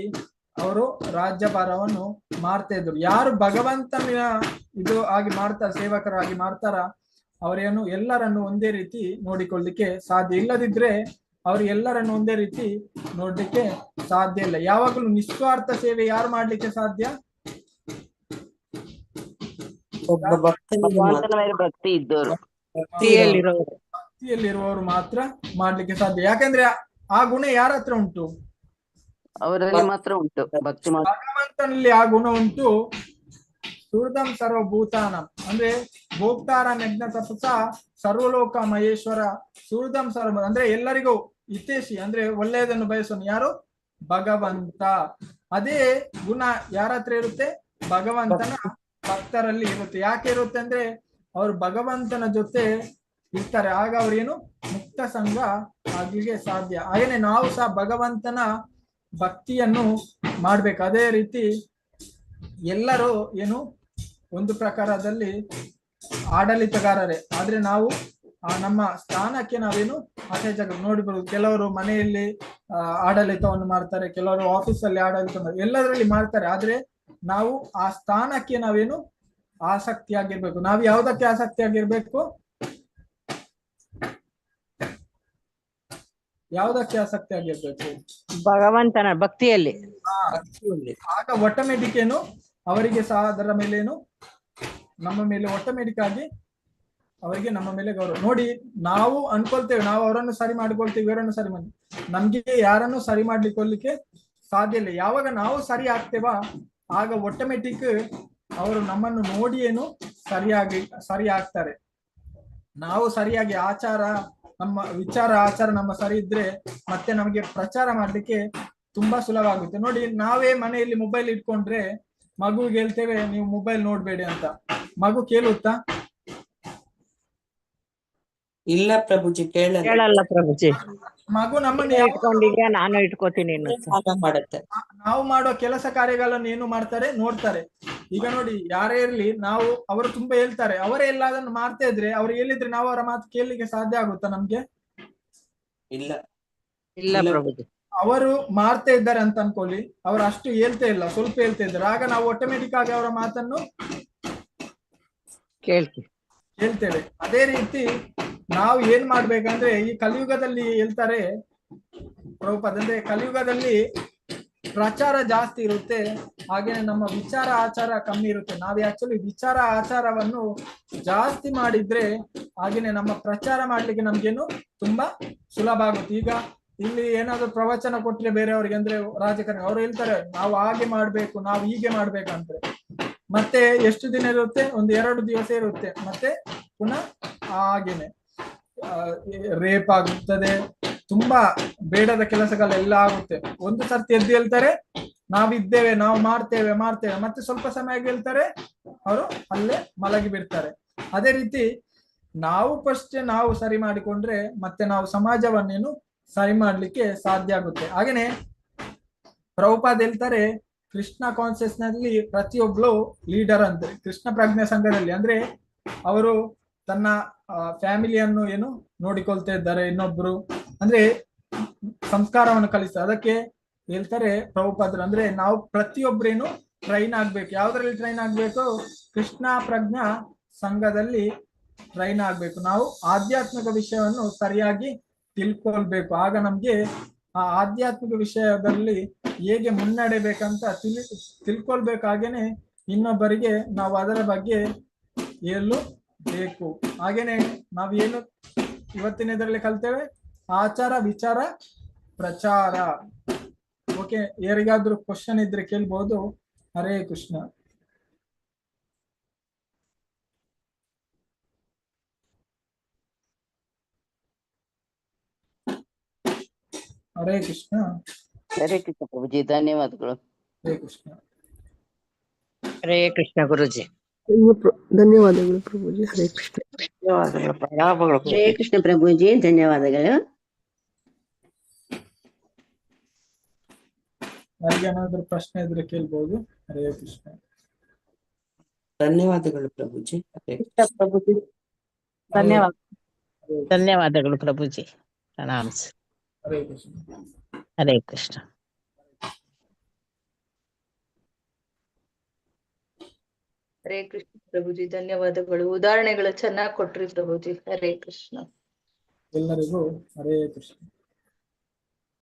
ಅವರು ರಾಜ್ಯಭಾರವನ್ನು ಮಾಡ್ತಾ ಇದ್ರು. ಯಾರು ಭಗವಂತನ ಇದು ಆಗಿ ಮಾಡ್ತಾರ, ಸೇವಕರಾಗಿ ಮಾಡ್ತಾರ, ಅವರೇನು ಎಲ್ಲರನ್ನು ಒಂದೇ ರೀತಿ ನೋಡಿಕೊಳ್ಳಿಕ್ಕೆ ಸಾಧ್ಯ. ಇಲ್ಲದಿದ್ರೆ ಅವ್ರು ಎಲ್ಲರನ್ನು ಒಂದೇ ರೀತಿ ನೋಡ್ಲಿಕ್ಕೆ ಸಾಧ್ಯ ಇಲ್ಲ. ಯಾವಾಗಲೂ ನಿಸ್ವಾರ್ಥ ಸೇವೆ ಯಾರು ಮಾಡ್ಲಿಕ್ಕೆ ಸಾಧ್ಯ? ಒಬ್ಬ ಭಗವಂತನ ಮೇಲೆ ಭಕ್ತಿ ಇದ್ದವರು, ಭಕ್ತಿಯಲ್ಲಿರುವವರು ಮಾತ್ರ ಮಾಡ್ಲಿಕ್ಕೆ ಸಾಧ್ಯ. ಯಾಕಂದ್ರೆ ಆ ಗುಣ ಯಾರ ಹತ್ರ ಉಂಟು? ಅವರಲ್ಲಿ ಮಾತ್ರ ಉಂಟು ಭಕ್ತಿ. ಭಗವಂತನಲ್ಲಿ ಆ ಗುಣ ಉಂಟು. ಸುಹೃದಂ ಸರ್ವಭೂತಾನಂ ಅಂದ್ರೆ ಭೋಕ್ತಾರ ಯಜ್ಞ ತಪಸ ಸರ್ವಲೋಕ ಮಹೇಶ್ವರ ಸುಹೃದಂ ಸರ್ವ ಅಂದ್ರೆ ಎಲ್ಲರಿಗೂ ಹಿತೇಶಿ ಅಂದ್ರೆ ಒಳ್ಳೆಯದನ್ನು ಬಯಸೋನು ಯಾರು? ಭಗವಂತ. ಅದೇ ಗುಣ ಯಾರ ಹತ್ರ ಇರುತ್ತೆ? ಭಗವಂತನ ಭಕ್ತರಲ್ಲಿ ಇರುತ್ತೆ. ಯಾಕೆ ಇರುತ್ತೆ ಅಂದ್ರೆ ಅವ್ರು ಭಗವಂತನ ಜೊತೆ ಇರ್ತಾರೆ, ಆಗ ಅವ್ರೇನು ಮುಕ್ತ ಸಂಘ ಆಗ್ಲಿಕ್ಕೆ ಸಾಧ್ಯ. ಹಾಗೇನೆ ನಾವು ಸಹ ಭಗವಂತನ ಭಕ್ತಿಯನ್ನು ಮಾಡ್ಬೇಕು. ಅದೇ ರೀತಿ ಎಲ್ಲರೂ ಏನು ಒಂದು ಪ್ರಕಾರದಲ್ಲಿ ಆಡಳಿತಗಾರರೇ, ಆದ್ರೆ ನಾವು ನಮ್ಮ ಸ್ಥಾನಕ್ಕೆ ನಾವೇನು ಅಸಹಜ ನೋಡಿಬರುದು. ಕೆಲವರು ಮನೆಯಲ್ಲಿ ಆಡಳಿತವನ್ನು ಮಾಡ್ತಾರೆ, ಕೆಲವರು ಆಫೀಸಲ್ಲಿ ಆಡಳಿತ ಎಲ್ಲದರಲ್ಲಿ ಮಾಡ್ತಾರೆ. ಆದ್ರೆ ನಾವು ಆ ಸ್ಥಾನಕ್ಕೆ ನಾವೇನು ಆಸಕ್ತಿಯಾಗಿರ್ಬೇಕು. ನಾವು ಯಾವುದಕ್ಕೆ ಆಸಕ್ತಿಯಾಗಿರ್ಬೇಕು? ಯಾವುದಕ್ಕೆ ಆಸಕ್ತಿಯಾಗಿರ್ಬೇಕು? ಭಗವಂತನ ಭಕ್ತಿಯಲ್ಲಿ. ಆಗ ಆಟೋಮೆಟಿಕ್ ಏನು ಅವರಿಗೆ ಸಹ ಅದರ ಮೇಲೇನು ನಮ್ಮ ಮೇಲೆ ಆಟೋಮೆಟಿಕ್ ಆಗಿ ಅವರಿಗೆ ನಮ್ಮ ಮೇಲೆ ಗೌರವ. ನೋಡಿ, ನಾವು ಅನ್ಕೊಳ್ತೇವೆ ನಾವು ಅವರನ್ನು ಸರಿ ಮಾಡ್ಕೊಳ್ತೇವೆ, ಇವರನ್ನು ಸರಿ ಮಾಡಿ, ನಮ್ಗೆ ಯಾರನ್ನು ಸರಿ ಮಾಡ್ಲಿಕ್ಕೆ ಸಾಧ್ಯ ಇಲ್ಲ. ಯಾವಾಗ ನಾವು ಸರಿ ಆಗ್ತೇವಾ ಆಗ ಆಟೋಮೆಟಿಕ್ ಅವರು ನಮ್ಮನ್ನು ನೋಡಿ ಏನು ಸರಿ ಆಗ್ತಾರೆ. ನಾವು ಸರಿಯಾಗಿ ಆಚಾರ, ನಮ್ಮ ವಿಚಾರ ಆಚಾರ ನಮ್ಮ ಸರಿ ಇದ್ರೆ ಮತ್ತೆ ನಮಗೆ ಪ್ರಚಾರ ಮಾಡ್ಲಿಕ್ಕೆ ತುಂಬಾ ಸುಲಭ ಆಗುತ್ತೆ. ನೋಡಿ, ನಾವೇ ಮನೆಯಲ್ಲಿ ಮೊಬೈಲ್ ಇಟ್ಕೊಂಡ್ರೆ ಮಗುವಿಗೆ ಹೇಳ್ತೇವೆ ನೀವು ಮೊಬೈಲ್ ನೋಡ್ಬೇಡಿ ಅಂತ. ಮಗು ಕೇಳುತ್ತಾ? ಇಲ್ಲ ಪ್ರಭುಜಿ, ಕೇಳಲ್ಲ ಪ್ರಭುಜಿ. ಮಗು ನಮ್ಮನ್ನು ಇಟ್ಕೊಂಡಿದ್ಯಾ, ನಾನು ಇಟ್ಕೋತೀನಿ ಮಾಡುತ್ತೆ. ನಾವು ಮಾಡೋ ಕೆಲಸ ಕಾರ್ಯಗಳನ್ನು ಏನು ಮಾಡ್ತಾರೆ ನೋಡ್ತಾರೆ. ಈಗ ನೋಡಿ, ಯಾರೇ ಇರ್ಲಿ, ನಾವು ಅವರು ತುಂಬಾ ಹೇಳ್ತಾರೆ, ಅವರೇ ಎಲ್ಲ ಅದನ್ನು ಮಾಡ್ತಾ ಇದ್ರೆ ಅವ್ರು ಹೇಳಿದ್ರೆ ನಾವು ಅವರ ಮಾತು ಕೇಳಲಿಕ್ಕೆ ಸಾಧ್ಯ ಆಗುತ್ತಾ ನಮ್ಗೆ? ಇಲ್ಲ ಇಲ್ಲ ಪ್ರಭುಜಿ. ಅವರು ಮಾಡ್ತಾ ಇದ್ದಾರೆ ಅಂತ ಅನ್ಕೊಳ್ಳಿ, ಅವರು ಅಷ್ಟು ಹೇಳ್ತಾ ಇಲ್ಲ, ಸ್ವಲ್ಪ ಹೇಳ್ತಾ ಇದ್ದಾರೆ, ಆಗ ನಾವು ಆಟೋಮೆಟಿಕ್ ಆಗಿ ಅವರ ಮಾತನ್ನು ಕೇಳ್ತೇವೆ. ಅದೇ ರೀತಿ ನಾವು ಏನ್ ಮಾಡ್ಬೇಕಂದ್ರೆ, ಈ ಕಲಿಯುಗದಲ್ಲಿ ಹೇಳ್ತಾರೆ ಪ್ರಭುಪಾದ, ಅಂದ್ರೆ ಕಲಿಯುಗದಲ್ಲಿ ಪ್ರಚಾರ ಜಾಸ್ತಿ ಇರುತ್ತೆ, ಹಾಗೇನೆ ನಮ್ಮ ವಿಚಾರ ಆಚಾರ ಕಮ್ಮಿ ಇರುತ್ತೆ. ನಾವು ಆಕ್ಚುಲಿ ವಿಚಾರ ಆಚಾರವನ್ನು ಜಾಸ್ತಿ ಮಾಡಿದ್ರೆ ಹಾಗೇನೆ ನಮ್ಮ ಪ್ರಚಾರ ಮಾಡ್ಲಿಕ್ಕೆ ನಮ್ಗೇನು ತುಂಬಾ ಸುಲಭ ಆಗುತ್ತೆ. ಈಗ ಇಲ್ಲಿ ಏನಾದ್ರು ಪ್ರವಚನ ಕೊಟ್ರೆ ಬೇರೆಯವ್ರಿಗೆ, ಅಂದ್ರೆ ರಾಜಕಾರಣಿ ಅವ್ರು ಹೇಳ್ತಾರೆ ನಾವು ಹಾಗೆ ಮಾಡ್ಬೇಕು, ನಾವು ಹೀಗೆ ಮಾಡ್ಬೇಕು ಅಂತಾರೆ. ಮತ್ತೆ ಎಷ್ಟು ದಿನ ಇರುತ್ತೆ? ಒಂದು 2 ದಿವಸ ಇರುತ್ತೆ, ಮತ್ತೆ ಪುನಃ ಹಾಗೇನೆ ರೇಪ್ ಆಗುತ್ತದೆ, ತುಂಬಾ ಬೇಡದ ಕೆಲಸಗಳೆಲ್ಲ ಆಗುತ್ತೆ. ಒಂದು ಸರ್ತಿ ಎದ್ದು ಹೇಳ್ತಾರೆ ನಾವಿದ್ದೇವೆ, ನಾವು ಮಾಡ್ತೇವೆ, ಮತ್ತೆ ಸ್ವಲ್ಪ ಸಮಯ ಹೇಳ್ತಾರೆ ಅವರು ಅಲ್ಲೇ ಮಲಗಿ ಬಿಡ್ತಾರೆ. ಅದೇ ರೀತಿ ನಾವು ಫಸ್ಟ್ ನಾವು ಸರಿ ಮಾಡಿಕೊಂಡ್ರೆ ಮತ್ತೆ ನಾವು ಸಮಾಜವನ್ನೇನು ಸರಿ ಮಾಡ್ಲಿಕ್ಕೆ ಸಾಧ್ಯ ಆಗುತ್ತೆ. ಹಾಗೇನೆ ಪ್ರಭುಪಾದ್ ಹೇಳ್ತಾರೆ ಕೃಷ್ಣ ಕಾನ್ಸಿಯಸ್ ನಲ್ಲಿ ಪ್ರತಿಯೊಬ್ಳು ಲೀಡರ್ ಅಂತ. ಕೃಷ್ಣ ಪ್ರಜ್ಞಾ ಸಂಘದಲ್ಲಿ ಅಂದ್ರೆ ಅವರು ತನ್ನ ಫ್ಯಾಮಿಲಿಯನ್ನು ಏನು ನೋಡಿಕೊಳ್ತಾ ಇದ್ದಾರೆ, ಇನ್ನೊಬ್ರು ಅಂದ್ರೆ ಸಂಸ್ಕಾರವನ್ನು ಕಲಿಸ್ತಾರೆ. ಅದಕ್ಕೆ ಹೇಳ್ತಾರೆ ಪ್ರಭುಪಾದ್ರು, ಅಂದ್ರೆ ನಾವು ಪ್ರತಿಯೊಬ್ಬರೇನು ಟ್ರೈನ್ ಆಗ್ಬೇಕು. ಯಾವ್ದ್ರಲ್ಲಿ ಟ್ರೈನ್ ಆಗ್ಬೇಕು? ಕೃಷ್ಣ ಪ್ರಜ್ಞಾ ಸಂಘದಲ್ಲಿ ಟ್ರೈನ್ ಆಗ್ಬೇಕು. ನಾವು ಆಧ್ಯಾತ್ಮಿಕ ವಿಷಯವನ್ನು ಸರಿಯಾಗಿ ತಿಳ್ಕೊಳ್ಬೇಕು. ಆಗ ನಮ್ಗೆ ಆ ಆಧ್ಯಾತ್ಮಿಕ ವಿಷಯದಲ್ಲಿ ಹೇಗೆ ಮುನ್ನಡೆಬೇಕಂತ ತಿಳ್ಕೊಳ್ಬೇಕು. ಹಾಗೇನೆ ಇನ್ನೊಬ್ಬರಿಗೆ ನಾವು ಅದರ ಬಗ್ಗೆ ಹೇಳಬೇಕು. ಹಾಗೇನೆ ನಾವು ಏನು ಇವತ್ತಿನ ಇದರಲ್ಲಿ ಕಲ್ತೇವೆ? ಆಚಾರ ವಿಚಾರ ಪ್ರಚಾರ. ಓಕೆ, ಯಾರಿಗಾದ್ರೂ ಕ್ವಶನ್ ಇದ್ರೆ ಕೇಳ್ಬೋದು. ಹರೇ ಕೃಷ್ಣ. ಹರೇ ಕೃಷ್ಣ. ಹರೇ ಕೃಷ್ಣ ಪ್ರಭುಜಿ, ಧನ್ಯವಾದಗಳು. ಹರೇ ಕೃಷ್ಣ. ಹರೇ ಕೃಷ್ಣ ಗುರುಜಿ. ಧನ್ಯವಾದಗಳು ಪ್ರಭುಜಿ. ಹರೇ ಕೃಷ್ಣ. ಧನ್ಯವಾದಗಳು, ಪ್ರಣಾಮಗಳು. ಹರೇ ಕೃಷ್ಣ ಪ್ರಭುಜಿ, ಧನ್ಯವಾದಗಳು. ಯಾರಿಗೇನಾದ್ರೂ ಪ್ರಶ್ನೆ ಇದ್ರೆ ಕೇಳ್ಬೋದು. ಹರೇ ಕೃಷ್ಣ. ಧನ್ಯವಾದಗಳು ಪ್ರಭುಜಿ. ಹರೇ ಪ್ರಭುಜಿ, ಧನ್ಯವಾದಗಳು ಪ್ರಭುಜಿ. ಪ್ರಣಾಮ್ಸ್. ಹರೇ ಕೃಷ್ಣ. ಹರೇ ಕೃಷ್ಣ. ಹರೇ ಕೃಷ್ಣ ಪ್ರಭುಜಿ, ಧನ್ಯವಾದಗಳು. ಉದಾಹರಣೆಗಳು ಚೆನ್ನಾಗಿ ಕೊಟ್ರಿ ಪ್ರಭುಜಿ. ಹರೇ ಕೃಷ್ಣ. ಎಲ್ಲರಿಗೂ ಹರೇ ಕೃಷ್ಣ.